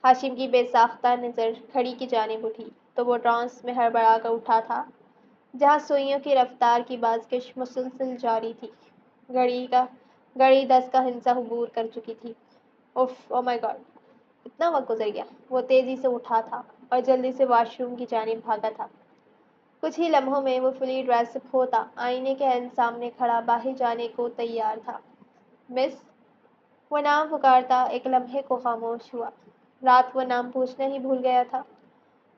ہاشم کی بے ساختہ نظر گھڑی کی جانب اٹھی تو وہ ٹرانس میں ہڑبڑا کر اٹھا تھا جہاں سوئیوں کی رفتار کی بازکش مسلسل جاری تھی۔ گھڑی 10 کا ہندسہ عبور کر چکی تھی۔ اف، او مائی گاڈ، اتنا وقت گزر گیا۔ وہ تیزی سے اٹھا تھا اور جلدی سے واش روم کی جانب بھاگا تھا۔ کچھ ہی لمحوں میں وہ فلی ڈریس اپ ہوتا آئینے کے عین سامنے کھڑا باہر جانے کو تیار تھا۔ مس، وہ نام پکارتا ایک لمحے کو خاموش ہوا۔ رات وہ نام پوچھنا ہی بھول گیا تھا۔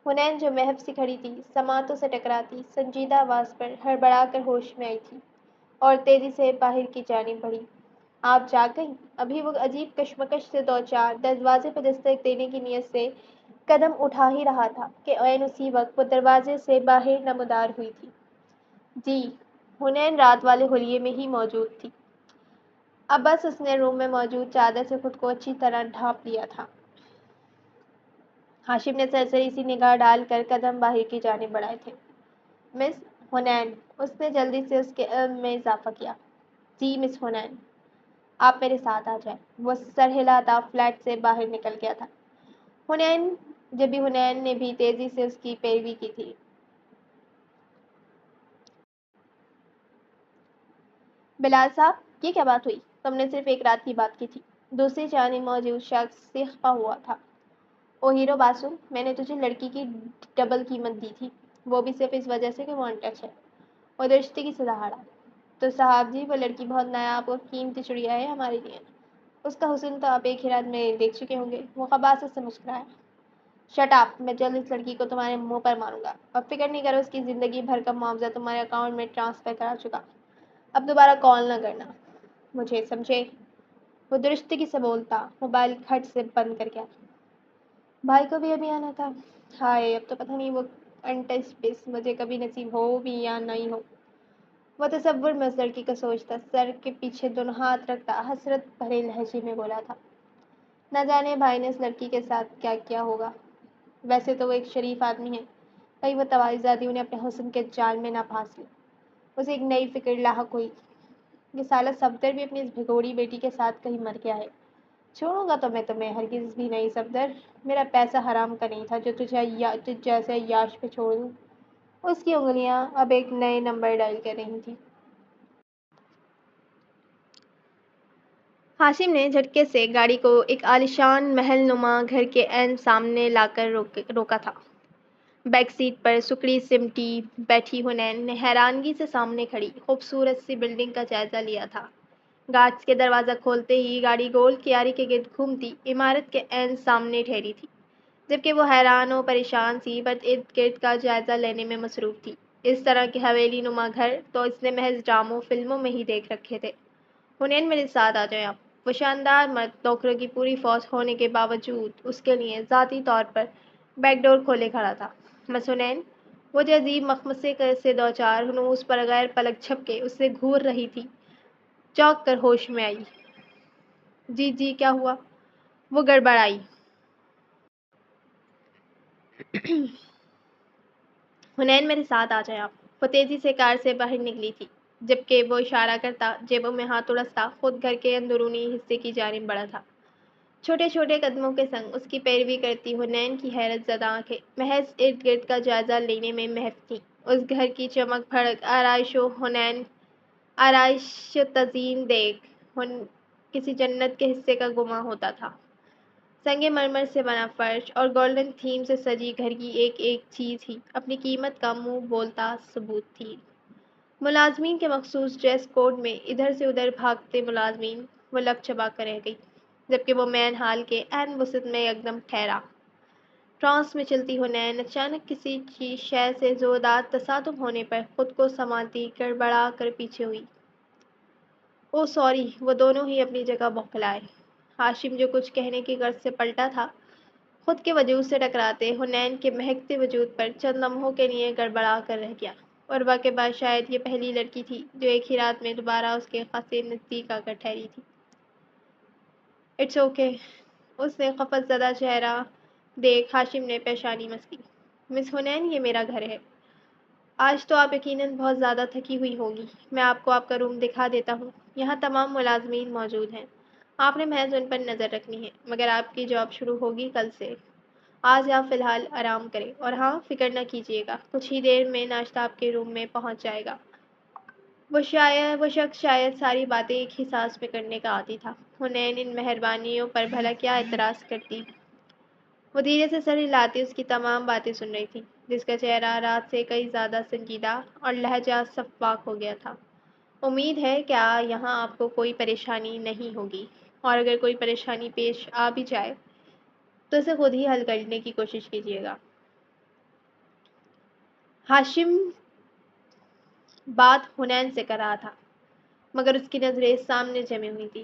حنین جو محب سی کھڑی تھی، سماعتوں سے ٹکراتی سنجیدہ آواز پر ہڑبڑا کر ہوش میں آئی تھی اور تیزی سے باہر کی جانب بڑھی۔ آپ جاگ گئیں؟ ابھی وہ عجیب کشمکش سے دوچار دروازے پر دستک دینے کی نیت سے قدم اٹھا ہی رہا تھا کہ عین اسی وقت وہ دروازے سے باہر نمودار ہوئی تھی۔ جی، حنین رات والے حلیے میں ہی موجود تھی۔ اب بس اس نے روم میں موجود چادر سے خود کو اچھی طرح ڈھانپ لیا تھا۔ ہاشم نے سرسری سی نگاہ ڈال کر قدم باہر کی جانب بڑھائے تھے۔ مس حنین، اس نے جلدی سے اس کے علم میں اضافہ کیا۔ جی مس حنین، آپ میرے ساتھ آ جائیں۔ وہ سر ہلاتا فلیٹ سے باہر نکل گیا تھا۔ حنین نے بھی تیزی سے اس کی پیروی کی تھی۔ بلال صاحب، یہ کیا بات ہوئی؟ تم نے صرف ایک رات کی بات کی تھی۔ دوسری جانب موجود شخص سے خفا ہوا تھا۔ او ہیرو باسو، میں نے تجھے لڑکی کی ڈبل قیمت دی تھی، وہ بھی صرف اس وجہ سے کہ وہ انٹچ ہے۔ وہ درستی کی سدھاڑا۔ تو صاحب جی، وہ لڑکی بہت نایاب اور قیمتی چڑیا ہے ہمارے لیے۔ اس کا حسن تو آپ ایک ہی رات میں دیکھ چکے ہوں گے۔ وہ خباثت سے مسکرایا۔ شٹ اپ، میں جلد اس لڑکی کو تمہارے منہ پر ماروں گا، اور فکر نہیں کرو، اس کی زندگی بھر کا معاوضہ تمہارے اکاؤنٹ میں ٹرانسفر کرا چکا۔ اب دوبارہ کال نہ کرنا مجھے، سمجھے؟ وہ درستگی سے بولتا موبائل کھٹ سے بند کر گیا۔ بھائی کو بھی ابھی آنا تھا۔ ہائے، اب تو پتہ نہیں وہ انٹچ بس مجھے کبھی نصیب ہو بھی یا نہیں ہو۔ وہ تصور میں اس لڑکی کا سوچتا، سر کے پیچھے دونوں ہاتھ رکھتا حسرت بھرے لہجے میں بولا تھا، نہ جانے بھائی نے اس لڑکی کے ساتھ کیا کیا ہوگا۔ ویسے تو وہ ایک شریف آدمی ہے، کہیں وہ تواضعاتی انہیں اپنے حسن کے جال میں نہ پھانس لے۔ اسے ایک نئی فکر لاحق ہوئی، یہ سالہ صفدر بھی اپنی اس بھگوڑی بیٹی کے ساتھ کہیں مر گیا ہے۔ چھوڑوں گا تو میں تمہیں ہرگز بھی نہیں صفدر، میرا پیسہ حرام کا نہیں تھا جو تجھ جیسے یاش پہ چھوڑ دوں۔ اس کی انگلیاں اب ایک نئے نمبر ڈائل کر رہی تھیں۔ ہاشم نے جھٹکے سے گاڑی کو ایک عالیشان محل نما گھر کے عین سامنے لا کر روکا تھا۔ بیک سیٹ پر سکڑی سمٹی بیٹھی حنین نے حیرانگی سے سامنے کھڑی خوبصورت سی بلڈنگ کا جائزہ لیا تھا۔ گارڈز کے دروازہ کھولتے ہی گاڑی گول کیاری کے گرد گھومتی عمارت کے عین سامنے ٹھہری تھی، جبکہ وہ حیران و پریشان سی بس ارد گرد کا جائزہ لینے میں مصروف تھی۔ اس طرح کے حویلی نما گھر تو اس نے محض ڈراموں فلموں میں ہی دیکھ رکھے تھے۔ حنین، میرے ساتھ آ جائیں آپ۔ وہ شاندار مرد نوکروں کی پوری فوج ہونے کے باوجود اس کے لیے ذاتی طور پر بیک ڈور کھولے کھڑا تھا۔ مس حنین، وہ جو عجیب مخمصے سے دوچار ہنوز پر غیر پلک جھپکے اس سے گھور رہی تھی، چونک کر ہوش میں آئی۔ جی جی، کیا ہوا؟ وہ گڑبڑائی۔ حنین، میرے ساتھ آ جائیں آپ۔ وہ تیزی سے کار سے باہر نکلی تھی، جبکہ وہ اشارہ کرتا جیبوں میں ہاتھ اڑستا خود گھر کے اندرونی حصے کی جانب بڑھا تھا۔ چھوٹے چھوٹے قدموں کے سنگ اس کی پیروی کرتی حنین کی حیرت زدہ آنکھیں محض ارد گرد کا جائزہ لینے میں محو تھیں۔ اس گھر کی چمک بھڑک آرائش و تزئین دیکھ کسی جنت کے حصے کا گماں ہوتا تھا۔ سنگ مرمر سے بنا فرش اور گولڈن تھیم سے سجی گھر کی ایک ایک چیز ہی اپنی قیمت کا منہ بولتا ثبوت تھی۔ ملازمین کے مخصوص ڈریس کوڈ میں ادھر سے ادھر بھاگتے ملازمین، وہ لک چبا کر رہ گئی، جبکہ وہ مین ہال کے عین وسط میں یکدم ٹھہرا۔ ٹرانس میں چلتی حنین اچانک کسی شے سے زوردار تصادم ہونے پر خود کو سنبھالتی گڑبڑا کر پیچھے ہوئی۔ او سوری، وہ دونوں ہی اپنی جگہ بوکھلائے۔ ہاشم جو کچھ کہنے کی غرض سے پلٹا تھا، خود کے وجود سے ٹکراتے حنین کے مہکتے وجود پر چند لمحوں کے لیے گڑبڑا کر رہ گیا، اور واقع بات شاید یہ پہلی لڑکی تھی جو ایک ہی رات میں دوبارہ اس کے خاصے نزدیک آ کر ٹھہری تھی۔ اٹس اوکے، اس نے خفت زدہ چہرہ دیکھ ہاشم نے پیشانی مسکی۔ مس حنین، یہ میرا گھر ہے۔ آج تو آپ یقیناً بہت زیادہ تھکی ہوئی ہوں گی، میں آپ کو آپ کا روم دکھا دیتا ہوں۔ یہاں تمام ملازمین موجود ہیں، آپ نے محض ان پر نظر رکھنی ہے، مگر آپ کی جاب شروع ہوگی کل سے۔ آج آپ فی الحال آرام کریں، اور ہاں، فکر نہ کیجیے گا، کچھ ہی دیر میں ناشتہ آپ کے روم میں پہنچ جائے گا۔ وہ شخص شاید ساری باتیں ایک ہی سانس میں کرنے کا عادی تھا۔ حنین ان مہربانیوں پر بھلا کیا اعتراض کرتی؟ وہ دھیرے سے سر ہلاتی اس کی تمام باتیں سن رہی تھی، جس کا چہرہ رات سے کئی زیادہ سنجیدہ اور لہجہ شفاف ہو گیا تھا۔ امید ہے کہ یہاں آپ کو کوئی پریشانی نہیں ہوگی، اور اگر کوئی پریشانی پیش آ بھی جائے تو اسے خود ہی حل کرنے کی کوشش کیجیے گا۔ ہاشم بات حنین سے کر رہا تھا، مگر اس کی نظریں سامنے جمی ہوئی تھی۔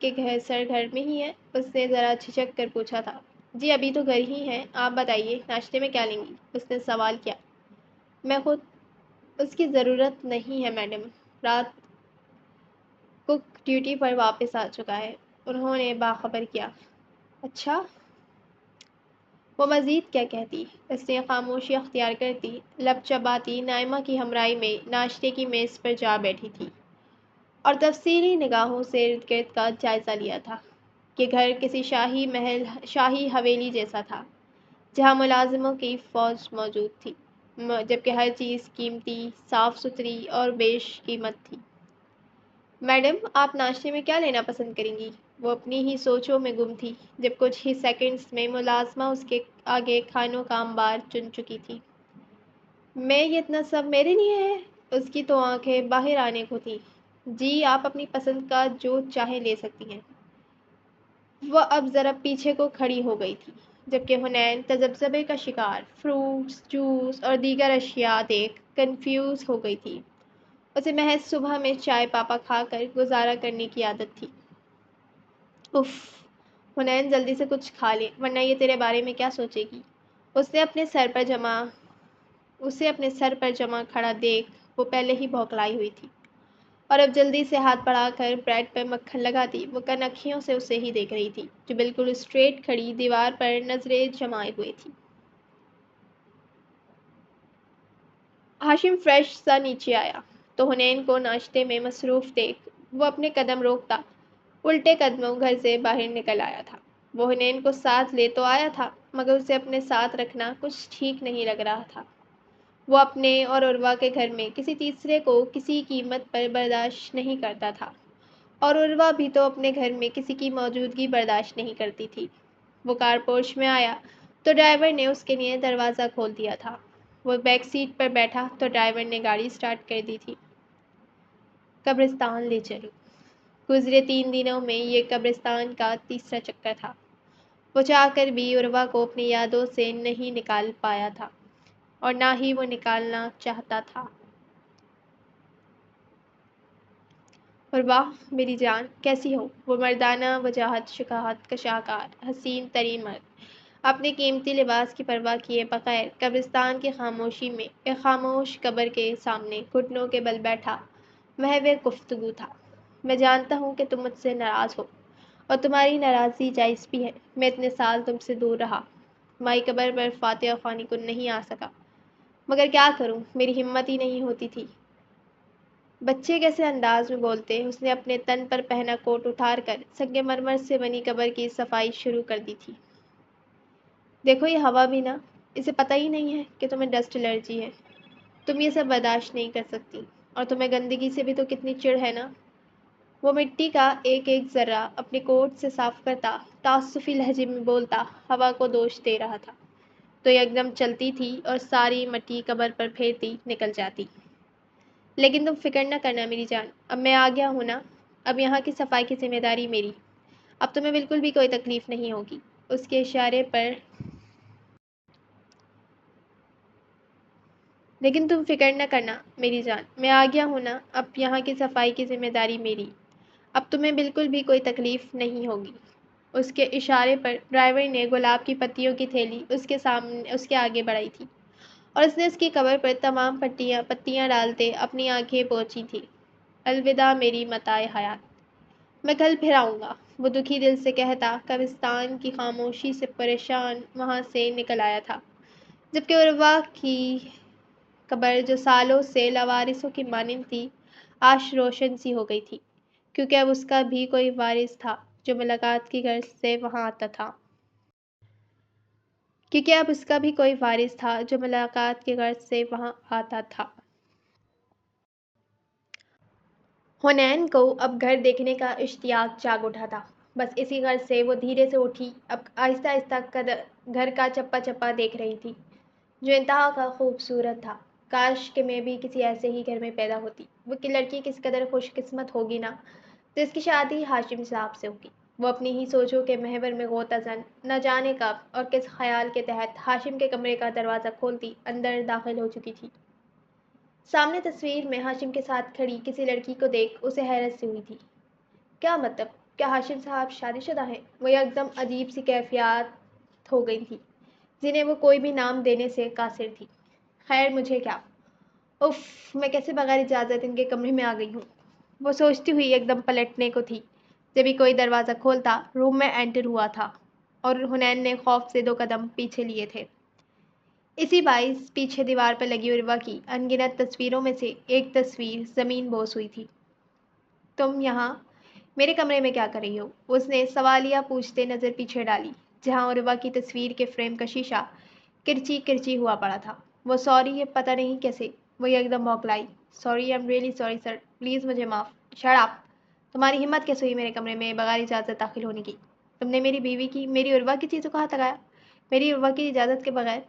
کہ سر گھر میں ہی ہے؟ اس نے ذرا جھجک کر پوچھا تھا۔ جی ابھی تو گھر ہی ہیں، آپ بتائیے ناشتے میں کیا لیں گی؟ اس نے سوال کیا۔ میں خود اس کی ضرورت نہیں ہے میڈم، رات کک ڈیوٹی پر واپس آ چکا ہے، انہوں نے باخبر کیا۔ اچھا؟ وہ مزید کیا کہتی؟ اس نے خاموشی اختیار کرتی، لب چباتی نائمہ کی ہمراہی میں ناشتے کی میز پر جا بیٹھی تھی اور تفصیلی نگاہوں سے ارد گرد کا جائزہ لیا تھا کہ گھر کسی شاہی محل، شاہی حویلی جیسا تھا جہاں ملازموں کی فوج موجود تھی، جبکہ ہر چیز قیمتی، صاف ستھری اور بیش قیمت تھی۔ میڈم آپ ناشتے میں کیا لینا پسند کریں گی؟ وہ اپنی ہی سوچوں میں گم تھی جب کچھ ہی سیکنڈز میں ملازمہ اس کے آگے کھانوں کا انبار چن چکی تھی۔ میں یہ اتنا سب میرے لیے ہے؟ اس کی تو آنکھیں باہر آنے کو تھیں۔ جی آپ اپنی پسند کا جو چاہے لے سکتی ہیں۔ وہ اب ذرا پیچھے کو کھڑی ہو گئی تھی جبکہ حنین تذبذبے کا شکار فروٹس، جوس اور دیگر اشیاء دیکھ کنفیوز ہو گئی تھی۔ اسے محض صبح میں چائے پاپا کھا کر گزارا کرنے کی عادت تھی۔ اف حنین جلدی سے کچھ کھا لے ورنہ یہ تیرے بارے میں کیا سوچے گی؟ اسے اپنے سر پر جمع کھڑا دیکھ وہ پہلے ہی بھوکلائی ہوئی تھی اور اب جلدی سے ہاتھ بڑھا کر بریڈ پر مکھن لگاتی وہ کنکھیوں سے اسے ہی دیکھ رہی تھی جو بالکل اسٹریٹ کھڑی دیوار پر نظریں جمائے ہوئے تھی۔ ہاشم فریش سا نیچے آیا تو حنین کو ناشتے میں مصروف دیکھ وہ اپنے قدم روکتا الٹے قدموں گھر سے باہر نکل آیا تھا۔ وہ حنین کو ساتھ لے تو آیا تھا مگر اسے اپنے ساتھ رکھنا کچھ ٹھیک نہیں لگ رہا تھا۔ وہ اپنے اور عروہ کے گھر میں کسی تیسرے کو کسی قیمت پر برداشت نہیں کرتا تھا اور عروہ بھی تو اپنے گھر میں کسی کی موجودگی برداشت نہیں کرتی تھی۔ وہ کار پورچ میں آیا تو ڈرائیور نے اس کے لیے دروازہ کھول دیا تھا۔ وہ بیک سیٹ پر بیٹھا تو ڈرائیور نے گاڑی سٹارٹ کر دی تھی۔ قبرستان لے چلو۔ گزرے 3 دنوں میں یہ قبرستان کا تیسرا چکر تھا۔ وہ چاہ کر بھی عروہ کو اپنی یادوں سے نہیں نکال پایا تھا اور نہ ہی وہ نکالنا چاہتا تھا۔ عروہ میری جان کیسی ہو؟ وہ مردانہ وجاہت، شجاعت کا شاہکار، حسین ترین مرد اپنے قیمتی لباس کی پرواہ کیے بغیر قبرستان کی خاموشی میں ایک خاموش قبر کے سامنے گھٹنوں کے بل بیٹھا محو گفتگو تھا۔ میں جانتا ہوں کہ تم مجھ سے ناراض ہو اور تمہاری ناراضی جائز بھی ہے۔ میں اتنے سال تم سے دور رہا، تمہاری قبر پر فاتحہ خوانی کو نہیں آ سکا، مگر کیا کروں میری ہمت ہی نہیں ہوتی تھی۔ بچے کیسے انداز میں بولتے اس نے اپنے تن پر پہنا کوٹ اتار کر سنگ مرمر سے بنی قبر کی صفائی شروع کر دی تھی۔ دیکھو یہ ہوا بھی نا، اسے پتہ ہی نہیں ہے کہ تمہیں ڈسٹ الرجی ہے، تم یہ سب برداشت نہیں کر سکتی اور تمہیں گندگی سے بھی تو کتنی چڑ ہے نا۔ وہ مٹی کا ایک ایک ذرہ اپنے کوٹ سے صاف کرتا تعسفی لہجے میں بولتا ہوا کو دوش دے رہا تھا تو یکدم چلتی تھی اور ساری مٹی قبر پر پھیرتی نکل جاتی۔ لیکن تم فکر نہ کرنا میری جان، اب میں آ گیا ہوں نا، اب یہاں کی صفائی کی ذمہ داری میری، اب تمہیں بالکل بھی کوئی تکلیف نہیں ہوگی۔ اس کے اشارے پر لیکن تم فکر نہ کرنا میری جان، میں آ گیا ہوں نا، اب یہاں کی صفائی کی ذمہ داری میری، اب تمہیں بالکل بھی کوئی تکلیف نہیں ہوگی۔ اس کے اشارے پر ڈرائیور نے گلاب کی پتیوں کی تھیلی اس کے آگے بڑھائی تھی اور اس نے اس کی قبر پر تمام پتیاں ڈالتے اپنی آنکھیں پوچھی تھی۔ الوداع میری متاع حیات، میں کل پھر آؤں گا، وہ دکھی دل سے کہتا قبرستان کی خاموشی سے پریشان وہاں سے نکل آیا تھا، جبکہ عروہ کی قبر جو سالوں سے لاوارثوں کی مانند تھی آج روشن سی ہو گئی تھی، کیونکہ اب اس کا بھی کوئی وارث تھا جو ملاقات کی غرض سے وہاں آتا تھا۔ حنین کو اب گھر دیکھنے کا اشتیاق جاگ اٹھا تھا۔ بس اسی غرض سے وہ دھیرے سے اٹھی، اب آہستہ آہستہ گھر کا چپا چپا دیکھ رہی تھی جو انتہا کا خوبصورت تھا۔ کاش کہ میں بھی کسی ایسے ہی گھر میں پیدا ہوتی۔ وہ لڑکی کس قدر خوش قسمت ہوگی نا، تو اس کی شادی ہاشم صاحب سے ہوگی۔ وہ اپنی ہی سوچوں کے محور میں غوطہ زن، نہ جانے کب اور کس خیال کے تحت ہاشم کے کمرے کا دروازہ کھولتی اندر داخل ہو چکی تھی۔ سامنے تصویر میں ہاشم کے ساتھ کھڑی کسی لڑکی کو دیکھ اسے حیرت سی ہوئی تھی۔ کیا مطلب کیا ہاشم صاحب شادی شدہ ہیں؟ وہ ایک دم عجیب سی کیفیات ہو گئی تھی جنہیں وہ کوئی بھی نام دینے سے قاصر تھی۔ خیر مجھے کیا؟ اف، میں کیسے بغیر اجازت ان کے کمرے میں آ گئی ہوں؟ وہ سوچتی ہوئی ایک دم پلٹنے کو تھی جبھی کوئی دروازہ کھولتا روم میں انٹر ہوا تھا اور حنین نے خوف سے 2 قدم پیچھے لیے تھے۔ اسی باعث پیچھے دیوار پر لگی عروہ کی ان گنت تصویروں میں سے ایک تصویر زمین بوس ہوئی تھی۔ تم یہاں میرے کمرے میں کیا کر رہی ہو؟ اس نے سوالیہ پوچھتے نظر پیچھے ڈالی جہاں عروہ کی تصویر کے فریم کا شیشہ کرچی کرچی ہوا پڑا تھا۔ وہ سوری، یہ پتہ نہیں کیسے، وہ ایک دم بھوکلائی۔ Sorry, I am really sorry sir, please مجھے معاف۔ Shut up! تمہاری ہمت کیسے ہوئی میرے کمرے میں بغیر اجازت داخل ہونے کی؟ تم نے میری بیوی کی، میری عروہ کی چیزوں کو ہاتھ لگایا، میری عروہ کی اجازت کے بغیر؟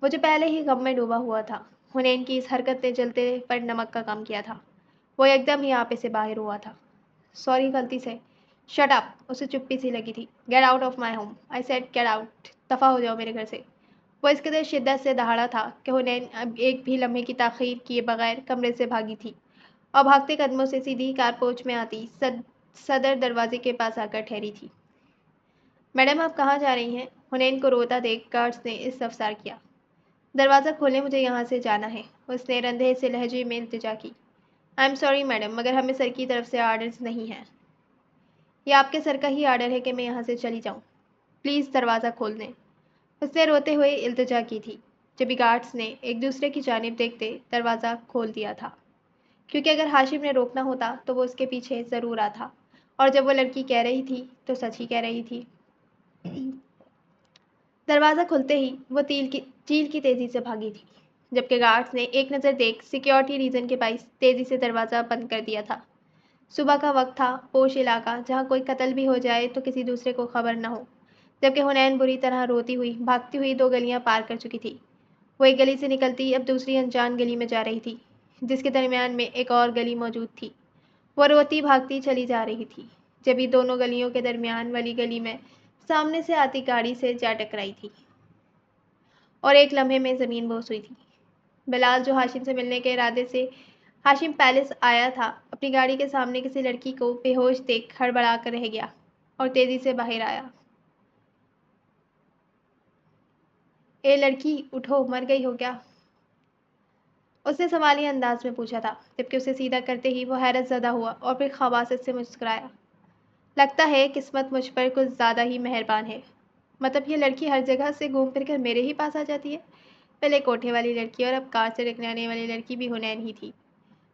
وہ جو پہلے ہی غم میں ڈوبا ہوا تھا، حنین کی اس حرکت نے جلتے پر نمک کا کام کیا تھا۔ وہ ایک دم ہی آپے سے باہر ہوا تھا۔ سوری، غلطی سے۔ Shut up! اسے چپی سی لگی تھی۔ Get out of my home, I said get out, دفع ہو جاؤ میرے گھر سے۔ وہ اس قدر شدت سے دہاڑا تھا کہ حنین اب ایک بھی لمحے کی تاخیر کیے بغیر کمرے سے بھاگی تھی اور بھاگتے قدموں سے سیدھی کارپوچ میں آتی صدر دروازے کے پاس آ کر ٹھہری تھی۔ میڈم آپ کہاں جا رہی ہیں؟ حنین کو روتا دیکھ گارڈز نے استفسار کیا۔ دروازہ کھولیں، مجھے یہاں سے جانا ہے، اس نے رندھے سے لہجے میں التجا کی۔ آئی ایم سوری میڈم، مگر ہمیں سر کی طرف سے آرڈرز نہیں ہیں۔ یہ آپ کے سر کا ہی آرڈر ہے کہ میں یہاں سے چلی جاؤں؟ پلیز دروازہ کھول دیں، اس نے روتے ہوئے التجا کی تھی جبھی گارڈز نے ایک دوسرے کی جانب دیکھتے دروازہ کھول دیا تھا، کیونکہ اگر ہاشم نے روکنا ہوتا تو وہ اس کے پیچھے ضرور آتا، اور جب وہ لڑکی کہہ رہی تھی تو سچ ہی کہہ رہی تھی۔ دروازہ کھلتے ہی وہ چیل کی تیزی سے بھاگی تھی، جبکہ گارڈز نے ایک نظر دیکھ سیکیورٹی ریزن کے باعث تیزی سے دروازہ بند کر دیا تھا۔ صبح کا وقت تھا، پوش علاقہ جہاں کوئی قتل بھی ہو جائے تو کسی دوسرے کو خبر نہ ہو، جبکہ حنین بری طرح روتی ہوئی بھاگتی ہوئی 2 گلیاں پار کر چکی تھی۔ وہ ایک گلی سے نکلتی اب دوسری انجان گلی میں جا رہی تھی جس کے درمیان میں ایک اور گلی موجود تھی۔ وہ روتی بھاگتی چلی جا رہی تھی جبھی دونوں گلیوں کے درمیان والی گلی میں سامنے سے آتی گاڑی سے جا ٹکرائی تھی اور ایک لمحے میں زمین بوس ہوئی تھی۔ بلال، جو ہاشم سے ملنے کے ارادے سے ہاشم پیلس آیا تھا، اپنی گاڑی کے سامنے کسی لڑکی کو بے ہوش دیکھ ہڑبڑا کر رہ گیا اور تیزی سے باہر آیا۔ اے لڑکی، اٹھو، مر گئی ہو کیا؟ اس نے سوالیہ انداز میں پوچھا تھا، جبکہ اسے سیدھا کرتے ہی وہ حیرت زدہ ہوا اور پھر خباثت سے مسکرایا۔ لگتا ہے قسمت مجھ پر کچھ زیادہ ہی مہربان ہے۔ مطلب یہ لڑکی ہر جگہ سے گھوم پھر کر میرے ہی پاس آ جاتی ہے؟ پہلے کوٹھے والی لڑکی اور اب کار سے ٹکرانے والی لڑکی بھی حنین ہی تھی۔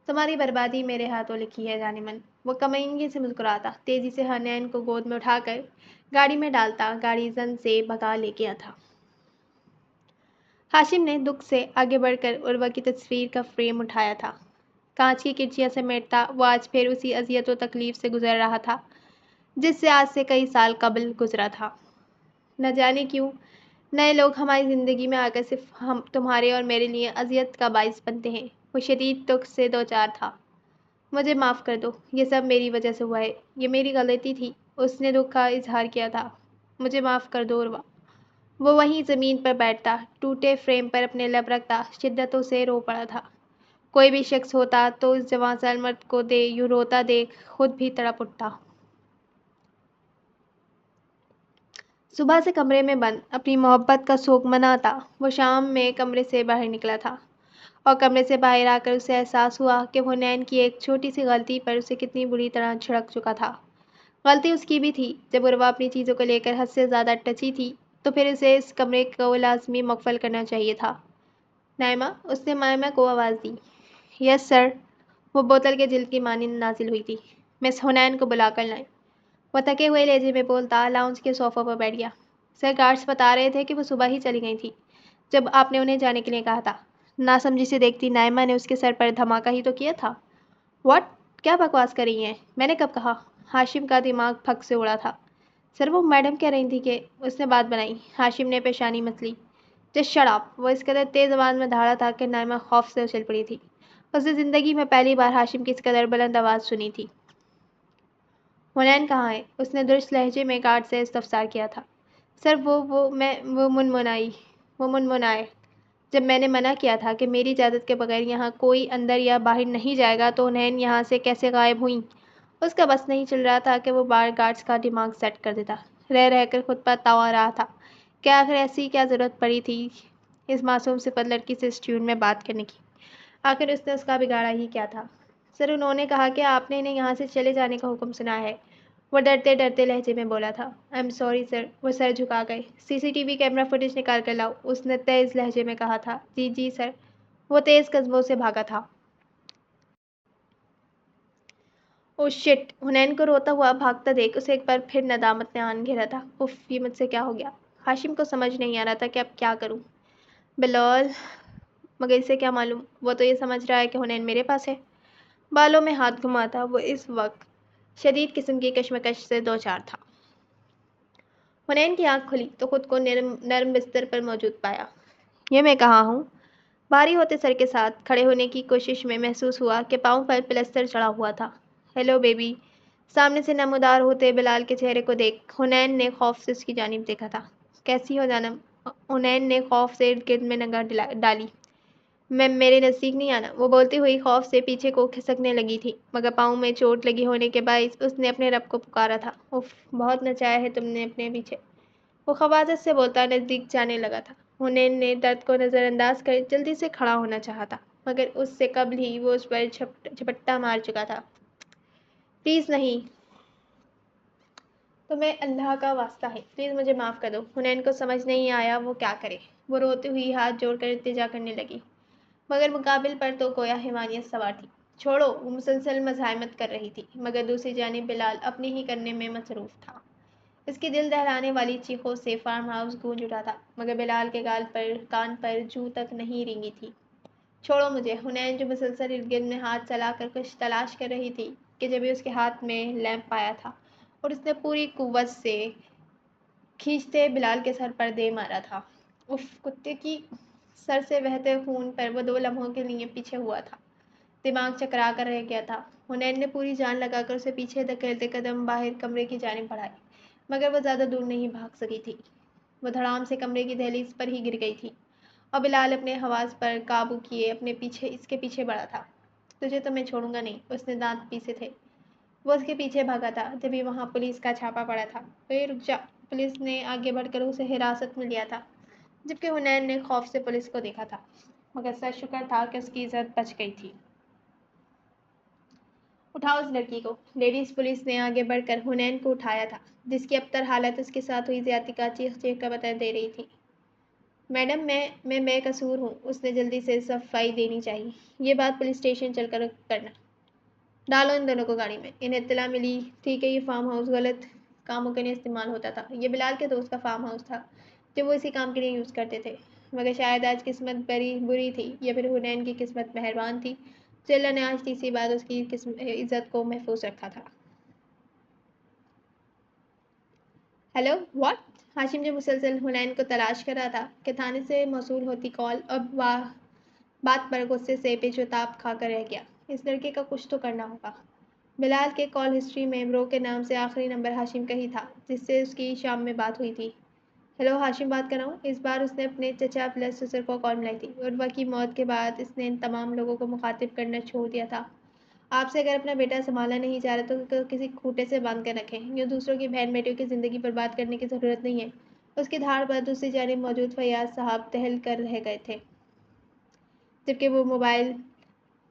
تمہاری بربادی میرے ہاتھوں لکھی ہے جان من، وہ کمینگی سے مسکراتا تیزی سے حنین کو گود میں اٹھا کر گاڑی میں ڈالتا گاڑی زن سے بھگا لے گیا تھا۔ ہاشم نے دکھ سے آگے بڑھ کر عروہ کی تصویر کا فریم اٹھایا تھا۔ کانچ کی کرچیاں سمیٹتا وہ آج پھر اسی اذیت و تکلیف سے گزر رہا تھا جس سے آج سے کئی سال قبل گزرا تھا۔ نہ جانے کیوں نئے لوگ ہماری زندگی میں آ کر صرف تمہارے اور میرے لیے اذیت کا باعث بنتے ہیں۔ وہ شدید دکھ سے دوچار تھا۔ مجھے معاف کر دو، یہ سب میری وجہ سے ہوا ہے، یہ میری غلطی تھی، اس نے دکھ کا اظہار کیا تھا۔ مجھے معاف کر دو عروہ۔ وہ وہیں زمین پر بیٹھتا، ٹوٹے فریم پر اپنے لب رکھتا شدتوں سے رو پڑا تھا۔ کوئی بھی شخص ہوتا تو اس جوان سال مرد کو یوں روتا دیکھ خود بھی تڑپ اٹھتا۔ صبح سے کمرے میں بند اپنی محبت کا سوگ مناتا وہ شام میں کمرے سے باہر نکلا تھا، اور کمرے سے باہر آ کر اسے احساس ہوا کہ حنین کی ایک چھوٹی سی غلطی پر اسے کتنی بری طرح جھڑک چکا تھا۔ غلطی اس کی بھی تھی۔ جب عروہ اپنی چیزوں کو لے کر حد سے زیادہ ٹچی تھی تو پھر اسے اس کمرے کو لازمی مقفل کرنا چاہیے تھا۔ نائمہ، اس نے نائمہ کو آواز دی۔ یس سر، وہ بوتل کے جلد کی مانند نازل ہوئی تھی۔ مس حنین کو بلا کر لائیں۔ وہ تھکے ہوئے لہجے میں بولتا لاؤنج کے صوفہ پر بیٹھ گیا۔ سر، گارڈز بتا رہے تھے کہ وہ صبح ہی چلی گئی تھی جب آپ نے انہیں جانے کے لیے کہا تھا۔ ناسمجھی سے دیکھتی نائمہ نے اس کے سر پر دھماکہ ہی تو کیا تھا۔ واٹ؟ کیا بکواس کر رہی ہیں؟ میں نے کب کہا؟ ہاشم کا دماغ پھک سے اڑا تھا۔ سر، وہ میڈم کہہ رہی تھی کہ اس نے بات بنائی۔ ہاشم نے پیشانی مچلی۔ Just shut up! وہ اس قدر تیز آواز میں دھاڑا تھا کہ نائمہ خوف سے اچھل پڑی تھی۔ اس نے زندگی میں پہلی بار ہاشم کی اس قدر بلند آواز سنی تھی۔ حنین کہاں ہے؟ اس نے درست لہجے میں گارڈ سے استفسار کیا تھا۔ سر، وہ منمنائے۔ جب میں نے منع کیا تھا کہ میری اجازت کے بغیر یہاں کوئی اندر یا باہر نہیں جائے گا تو حنین یہاں سے کیسے غائب ہوئیں؟ اس کا بس نہیں چل رہا تھا کہ وہ بار گارڈز کا دماغ سیٹ کر دیتا، رہ کر خود پر توا رہا تھا کہ آخر ایسی کیا ضرورت پڑی تھی اس معصوم صفت لڑکی سے اس ٹیون میں بات کرنے کی۔ آخر اس نے اس کا بگاڑا ہی کیا تھا؟ سر، انہوں نے کہا کہ آپ نے انہیں یہاں سے چلے جانے کا حکم سنا ہے، وہ ڈرتے ڈرتے لہجے میں بولا تھا۔ آئی ایم سوری سر، وہ سر جھکا گئے۔ C C T V camera footage نکال کر لاؤ، اس نے تیز لہجے میں کہا تھا۔ جی جی سر، وہ تیز قدموں سے بھاگا تھا۔ او شٹ! حنین کو روتا ہوا بھاگتا دیکھ اسے ایک بار پھر ندامت نے آن گھیرا تھا۔ اف، یہ مجھ سے کیا ہو گیا؟ ہاشم کو سمجھ نہیں آ رہا تھا کہ اب کیا کروں۔ بلال، مگر اسے کیا معلوم، وہ تو یہ سمجھ رہا ہے کہ حنین میرے پاس ہے۔ بالوں میں ہاتھ گھماتا وہ اس وقت شدید قسم کی کشمکش سے دوچار تھا۔ حنین کی آنکھ کھلی تو خود کو نرم بستر پر موجود پایا۔ یہ میں کہاں ہوں؟ بھاری ہوتے سر کے ساتھ کھڑے ہونے کی کوشش میں محسوس ہوا کہ پاؤں پر پلستر چڑھا ہوا تھا۔ ہیلو بیبی، سامنے سے نمودار ہوتے بلال کے چہرے کو دیکھ حنین نے خوف سے اس کی جانب دیکھا تھا۔ کیسی ہو جانم؟ حنین نے خوف سے ارد گرد میں نگاہ ڈالی۔ میں میرے نزدیک نہیں آنا، وہ بولتی ہوئی خوف سے پیچھے کو کھسکنے لگی تھی، مگر پاؤں میں چوٹ لگی ہونے کے باعث اس نے اپنے رب کو پکارا تھا۔ اف، بہت نچایا ہے تم نے اپنے پیچھے، وہ خواجت سے بولتا نزدیک جانے لگا تھا۔ حنین نے درد کو نظر انداز کر جلدی سے کھڑا ہونا چاہا تھا، مگر اس سے قبل ہی وہ اس پر جھپٹا مار چکا تھا۔ پلیز نہیں، تمہیں اللہ کا واسطہ ہے، پلیز مجھے معاف کر دو۔ حنین کو سمجھ نہیں آیا وہ کیا کرے۔ وہ روتی ہوئی ہاتھ جوڑ کر التجا کرنے لگی، مگر مقابل پر تو گویا حیوانیت سوار تھی۔ چھوڑو، وہ مسلسل مزاحمت کر رہی تھی، مگر دوسری جانب بلال اپنی ہی کرنے میں مصروف تھا۔ اس کی دل دہلانے والی چیخوں سے فارم ہاؤس گونج اٹھا تھا، مگر بلال کے کان پر جوں تک نہیں رینگی تھی۔ چھوڑو مجھے، حنین جو مسلسل ارد گرد میں ہاتھ چلا کر کچھ تلاش کر رہی تھی کہ جبھی اس کے ہاتھ میں لیمپ آیا تھا اور اس نے پوری قوت سے کھینچتے بلال کے سر پر دے مارا تھا۔ اف، کتے کی! سر سے بہتے خون پر وہ 2 لمحوں کے لیے پیچھے ہوا تھا، دماغ چکرا کر رہ گیا تھا۔ حنین نے پوری جان لگا کر اسے پیچھے دھکیلتے قدم باہر کمرے کی جانب بڑھائے، مگر وہ زیادہ دور نہیں بھاگ سکی تھی۔ وہ دھڑام سے کمرے کی دہلیز پر ہی گر گئی تھی اور بلال اپنے حواس پر قابو کیے اس کے پیچھے بڑھا تھا۔ تجھے تو میں چھوڑوں گا نہیں، اس نے دانت پیسے تھے۔ وہ اس کے پیچھے بھاگا تھا جبھی وہاں پولیس کا چھاپا پڑا تھا۔ اے رک جا! پولیس نے آگے بڑھ کر اسے حراست میں لیا تھا، جبکہ حنین نے خوف سے پولیس کو دیکھا تھا، مگر سر شکر تھا کہ اس کی عزت بچ گئی تھی۔ اٹھاؤ اس لڑکی کو! لیڈیز پولیس نے آگے بڑھ کر حنین کو اٹھایا تھا، جس کی ابتر حالت اس کے ساتھ ہوئی زیادتی کا چیخ چیخ کر بتا دے رہی تھی۔ میڈم، میں بے قصور ہوں، اس نے جلدی سے صفائی دینی چاہیے۔ یہ بات پولیس اسٹیشن چل کر کرنا۔ ڈالو ان دونوں کو گاڑی میں۔ انہیں اطلاع ملی تھی کہ یہ فارم ہاؤس غلط کاموں کے لیے استعمال ہوتا تھا۔ یہ بلال کے دوست کا فارم ہاؤس تھا جو وہ اسی کام کے لیے یوز کرتے تھے، مگر شاید آج قسمت بری تھی یا پھر حنین کی قسمت مہربان تھی جو اللہ نے آج تیسری بار اس کی عزت کو محفوظ رکھا تھا۔ Hello, what? ہاشم جو مسلسل حنین کو تلاش کر رہا تھا کہ تھانے سے موصول ہوتی کال اور بات پر غصے سے پیچ و تاب کھا کر رہ گیا۔ اس لڑکے کا کچھ تو کرنا ہوگا۔ بلال کے کال ہسٹری میں برو کے نام سے آخری نمبر ہاشم کا ہی تھا جس سے اس کی شام میں بات ہوئی تھی۔ ہیلو، ہاشم بات کر رہا ہوں۔ اس بار اس نے اپنے چچا پلس سسر کو کال ملائی تھی۔ عروہ کی موت کے بعد اس نے ان تمام لوگوں کو مخاطب کرنا چھوڑ دیا تھا۔ آپ سے اگر اپنا بیٹا سنبھالا نہیں جا رہا تو کسی کھوٹے سے باندھ کر رکھیں۔ یوں دوسروں کی بہن بیٹیوں کی زندگی برباد کرنے کی ضرورت نہیں ہے۔ اس کی دھاڑ پر دوسری جانب موجود فیاض صاحب ٹہل کر رہ گئے تھے، جبکہ وہ موبائل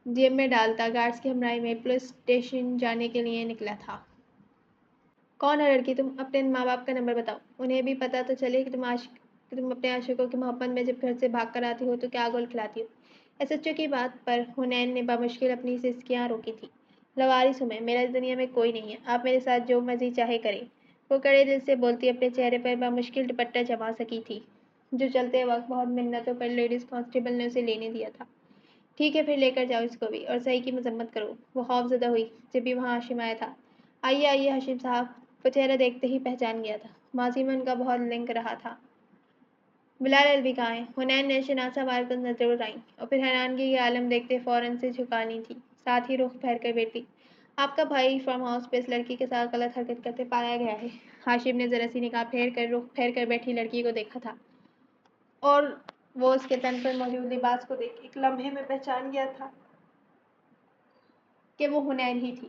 جیب میں ڈالتا گارڈز کی ہمراہی میں پولیس اسٹیشن جانے کے لیے نکلا تھا۔ کون ہے لڑکی؟ تم اپنے ماں باپ کا نمبر بتاؤ، انہیں بھی پتہ تو چلے کہ تم اپنے عاشقوں کی محبت میں جب گھر سے بھاگ کر آتی ہو تو کیا گول کھلاتی ہو۔ ایس ایچ او کی بات پر حنین نے بمشکل اپنی سسکیاں روکی تھیں۔ لوارث ہوں میں، میرا اس دنیا میں کوئی نہیں ہے، آپ میرے ساتھ جو مرضی چاہے کریں، وہ کڑے دل سے بولتی اپنے چہرے پر بمشکل دوپٹہ جما سکی تھی جو چلتے وقت بہت منتوں پر لیڈیز کانسٹیبل نے اسے لینے دیا تھا۔ ٹھیک ہے، پھر لے کر جاؤ اس کو بھی، اور صحیح کی مذمت کرو۔ وہ خوف زدہ ہوئی جب بھی وہاں ہاشم آیا تھا۔ آئیے آئیے ہاشم صاحب، وہ چہرہ دیکھتے ہی پہچان گیا تھا، ماضی میں ان کا بہت لنک رہا تھا۔ بلال الوی کہاں ہے؟ حنین نے شناسہ مار کر نظریں اڑائیں اور پھر حیرانگی کی عالم دیکھتے فوراً سے جھکا لی تھی، ساتھ ہی رخ پھیر کر بیٹھی۔ آپ کا بھائی فارم ہاؤس پہ اس لڑکی کے ساتھ غلط حرکت کرتے پایا گیا ہے۔ ہاشم نے ذرا سی نگاہ پھیر کر رخ پھیر کر بیٹھی لڑکی کو دیکھا تھا اور وہ اس کے تن پر موجود لباس کو دیکھ ایک لمحے میں پہچان گیا تھا کہ وہ حنین ہی تھی۔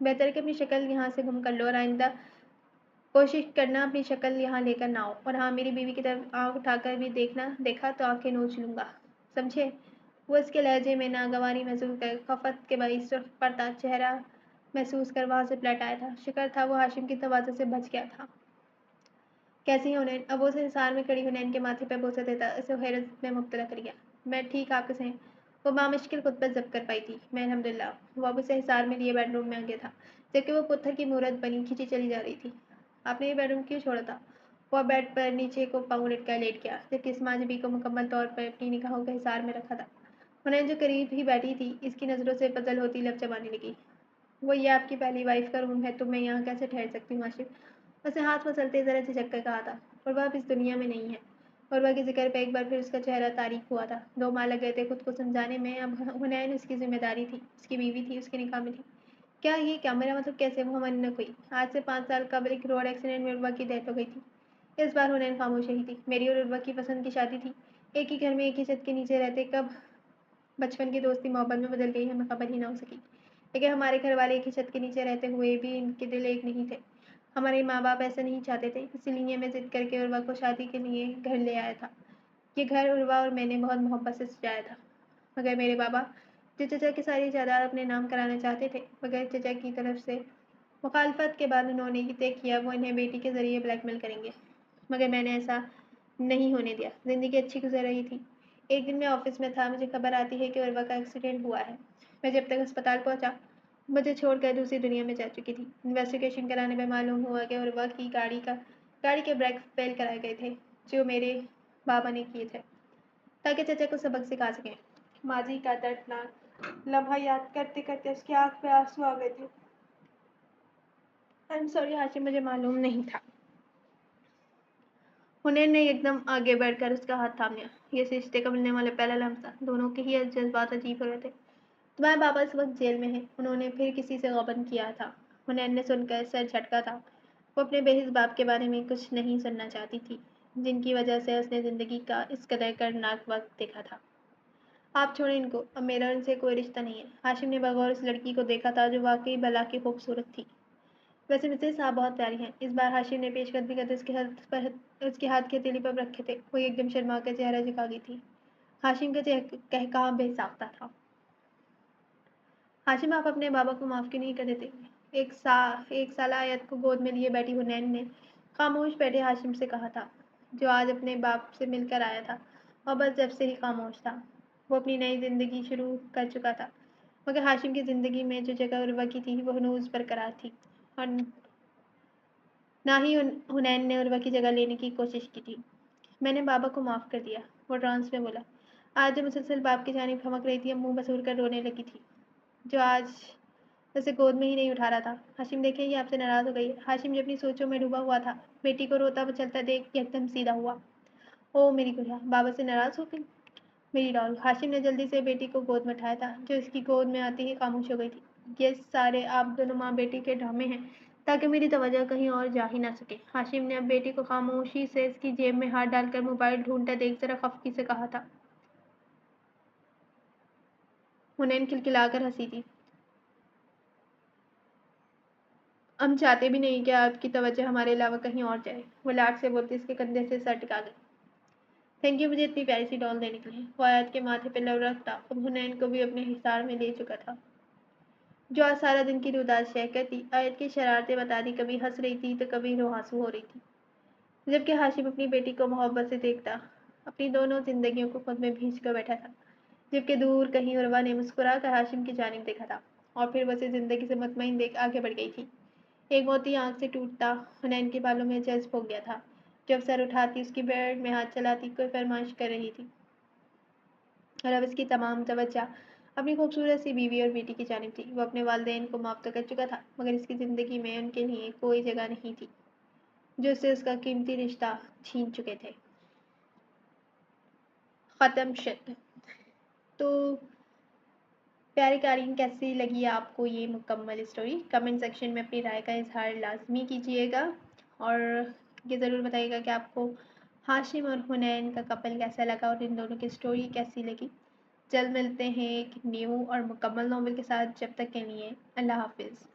بہتر ہے کہ اپنی شکل یہاں سے گم کر لو اور آئندہ کوشش کرنا اپنی شکل یہاں لے کر نہ ہو. اور ہاں میری بیوی کی طرف آنکھ اٹھا کر بھی دیکھا تو آنکھیں نوچ لوں گا. سمجھے؟ وہ اس کے لہجے میں ناگواری محسوس کر خفت کے باعث سرخ پڑتا چہرہ محسوس کر وہاں سے پلٹ آیا تھا. شکر تھا وہ ہاشم کی تواضع سے بچ گیا تھا. کیسی ہے حنین؟ اب اسے حصار میں کھڑی حنین کے ماتھے پہ بوسہ دیتا اسے حیرت میں مبتلا کر گیا. میں ٹھیک، آپ کیسے ہیں؟ وہ بامشکل خود پر ضبط کر پائی تھی. میں الحمدللہ. وہ اب اسے حصار میں لیے بیڈ روم میں گیا تھا جبکہ وہ پتھر کی مورت بنی کھینچی چلی جا رہی تھی. آپ نے یہ بیڈ روم کیوں چھوڑا تھا؟ وہ بیڈ پر نیچے کو پاؤں لٹکا لیٹ گیا جبکہ اس ماجبی کو مکمل طور پر اپنی نگاہوں کے حصار میں رکھا تھا. حنین جو قریب ہی بیٹھی تھی اس کی نظروں سے پزل ہوتی لب چبانے لگی. وہ یہ آپ کی پہلی وائف کا روم ہے تو میں یہاں کیسے ٹھہر سکتی ہوں آشف؟ اسے ہاتھ مسلتے ذرا جھجک کر کہا تھا. اور وہ اب اس دنیا میں نہیں ہے. اور وہ کے ذکر پہ ایک بار پھر اس کا چہرہ تاریک ہوا تھا. 2 ماہ لگ گئے تھے خود کو سمجھانے میں. اب حنین اس کی ذمہ داری تھی، اس کی بیوی تھی، اس کے نکاح میں تھی. کیا میرا مطلب کیسے؟ وہ ہمانک ہوئی. آج سے 5 سال قبل ایک روڈ ایکسیڈنٹ میں عروہ کی ڈیتھ ہو گئی تھی. اس بار حنین خاموش رہی تھی. میری اور عروہ کی پسند کی شادی تھی. ایک ہی گھر میں ایک ہی چھت کے نیچے رہتے کب بچپن کی دوستی محبت میں بدل گئی ہمیں خبر ہی نہ ہو سکی. لیکن ہمارے گھر والے ایک ہی چھت کے نیچے رہتے ہوئے بھی ان کے دل ایک نہیں تھے. ہمارے ماں باپ ایسا نہیں چاہتے تھے. اسی لیے میں ضد کر کے عروہ کو شادی کے لیے گھر لے آیا تھا. یہ گھر عروہ اور میں نے بہت محبت سے سجایا تھا. مگر میرے بابا جو چچا کی ساری جائیداد اپنے نام کرانا چاہتے تھے مگر چچا کی طرف سے مخالفت کے بعد انہوں نے طے کیا وہ انہیں بیٹی کے ذریعے بلیک میل کریں گے. مگر میں نے ایسا نہیں ہونے دیا. زندگی اچھی گزر رہی تھی. ایک دن میں آفس میں تھا. مجھے خبر آتی ہے کہ عروہ کا ایکسیڈنٹ ہوا ہے. میں جب تک اسپتال پہنچا مجھے چھوڑ کر دوسری دنیا میں جا چکی تھی. انویسٹیگیشن کرانے میں معلوم ہوا کہ عروہ کی گاڑی کے بریک فیل کرائے گئے تھے جو میرے بابا نے کیے تھے تاکہ چچا کو سبق سکھا سکیں. ماضی کا دردناک لمحہ یاد کرتے کرتے اس کی آنکھ میں آنسو آ گئے تھے. I'm sorry ہاشم، مجھے معلوم نہیں تھا. حنین نے ایک دم آگے بڑھ کر اس کا ہاتھ تھام لیا. یہ رشتے کا ملنے والا پہلا لمحہ. دونوں کے ہی جذبات عجیب ہو رہے تھے. تمہارے بابا اس وقت جیل میں ہیں. انہوں نے پھر کسی سے غبن کیا تھا؟ حنین نے سن کر سر جھٹکا تھا. وہ اپنے بے حس باپ کے بارے میں کچھ نہیں سننا چاہتی تھی جن کی وجہ سے اس نے زندگی کا اس قدر کرناک وقت دیکھا تھا. آپ چھوڑیں ان کو. اب میرا ان سے کوئی رشتہ نہیں ہے. ہاشم نے بغور اس لڑکی کو دیکھا تھا جو واقعی بلا کی خوبصورت تھی. ویسے مسز صاحب بہت پیاری ہیں. اس بار ہاشم نے پیش قدمی کرتے اس کے ہاتھ کی ہتھیلی پر رکھے تھے. وہ ایک دم شرما کر چہرہ جھکا گئی تھی. ہاشم کا کہکہا بے ساختہ تھا. ہاشم آپ اپنے بابا کو معاف کیوں نہیں کر دیتے؟ ایک سالہ آیت کو گود میں لیے بیٹھی حنین نے خاموش بیٹھے ہاشم سے کہا تھا جو آج اپنے باپ سے مل کر آیا تھا اور بس جب سے ہی خاموش تھا. وہ اپنی نئی زندگی شروع کر چکا تھا مگر ہاشم کی زندگی میں جو جگہ عروہ کی تھی وہ ہنوز برقرار تھی اور نہ ہی حنین نے عروہ کی جگہ لینے کی کوشش کی تھی. میں نے بابا کو معاف کر دیا. وہ ٹرانس میں بولا. آج جو مسلسل باپ کی جانب پھمک رہی تھی اب منہ بسور کر رونے لگی تھی جو آج اسے گود میں ہی نہیں اٹھا رہا تھا. ہاشم دیکھیں یہ آپ سے ناراض ہو گئی. ہاشم جو اپنی سوچوں میں ڈوبا ہوا تھا بیٹی کو روتا چلتا دیکھ ایک دم سیدھا ہوا. او میری گڑیا، بابا سے ناراض ہو گئی؟ میری ڈال. ہاشم نے جلدی سے بیٹی کو گود میں اٹھایا تھا جو اس کی گود میں آتی ہی خاموش ہو گئی تھی. یہ سارے آپ دونوں ماں بیٹی کے ڈرامے ہیں تاکہ میری توجہ کہیں اور جا ہی نہ سکے. ہاشم نے اب بیٹی کو خاموشی سے اس کی جیب میں ہاتھ ڈال کر موبائل ڈھونڈتا دیکھ ذرا خفگی سے کہا تھا. حنین کھلکھلا کر ہنسی تھی. ہم چاہتے بھی نہیں کہ آپ کی توجہ ہمارے علاوہ کہیں اور جائے. وہ لاڈ سے بولتی اس کے کندھے سے سر ٹکا گئی. تھینک یو مجھے اتنی پیاری سی ڈال دینے کے لیے. وہ آیت کے ماتھے پہ لب رکھتا اب حنین کو بھی اپنے حصار میں لے چکا تھا جو آج سارا دن کی روداد شہ کرتی. آیت کی شرارتیں بتا دی. کبھی ہنس رہی تھی تو کبھی روحانسو ہو رہی تھی جبکہ ہاشم اپنی بیٹی کو محبت سے دیکھتا اپنی دونوں زندگیوں کو خود میں بھیج کر بیٹھا تھا. جبکہ دور کہیں عروہ نے مسکرا کر ہاشم کی جانب دیکھا تھا اور پھر اسے زندگی سے مطمئن دیکھ آگے بڑھ گئی تھی. ایک موتی آنکھ سے ٹوٹتا حنین کے بالوں میں جذب ہو گیا تھا جب سر اٹھاتی اس کی بیڈ میں ہاتھ چلاتی کوئی فرمائش کر رہی تھی اور اب اس کی تمام توجہ اپنی خوبصورت سی بیوی اور بیٹی کی جانب تھی. وہ اپنے والدین کو معاف تو کر چکا تھا مگر اس کی زندگی میں ان کے لیے کوئی جگہ نہیں تھی جو اسے اس کا قیمتی رشتہ چھین چکے تھے. ختم شد. تو پیارے قارئین کیسی لگی آپ کو یہ مکمل اسٹوری؟ کمنٹ سیکشن میں اپنی رائے کا اظہار لازمی کیجیے گا اور یہ ضرور بتائیے گا کہ آپ کو ہاشم اور حنین کا کپل کیسا لگا اور ان دونوں کی اسٹوری کیسی لگی. جلد ملتے ہیں ایک نیو اور مکمل ناول کے ساتھ. جب تک کے لیے اللہ حافظ.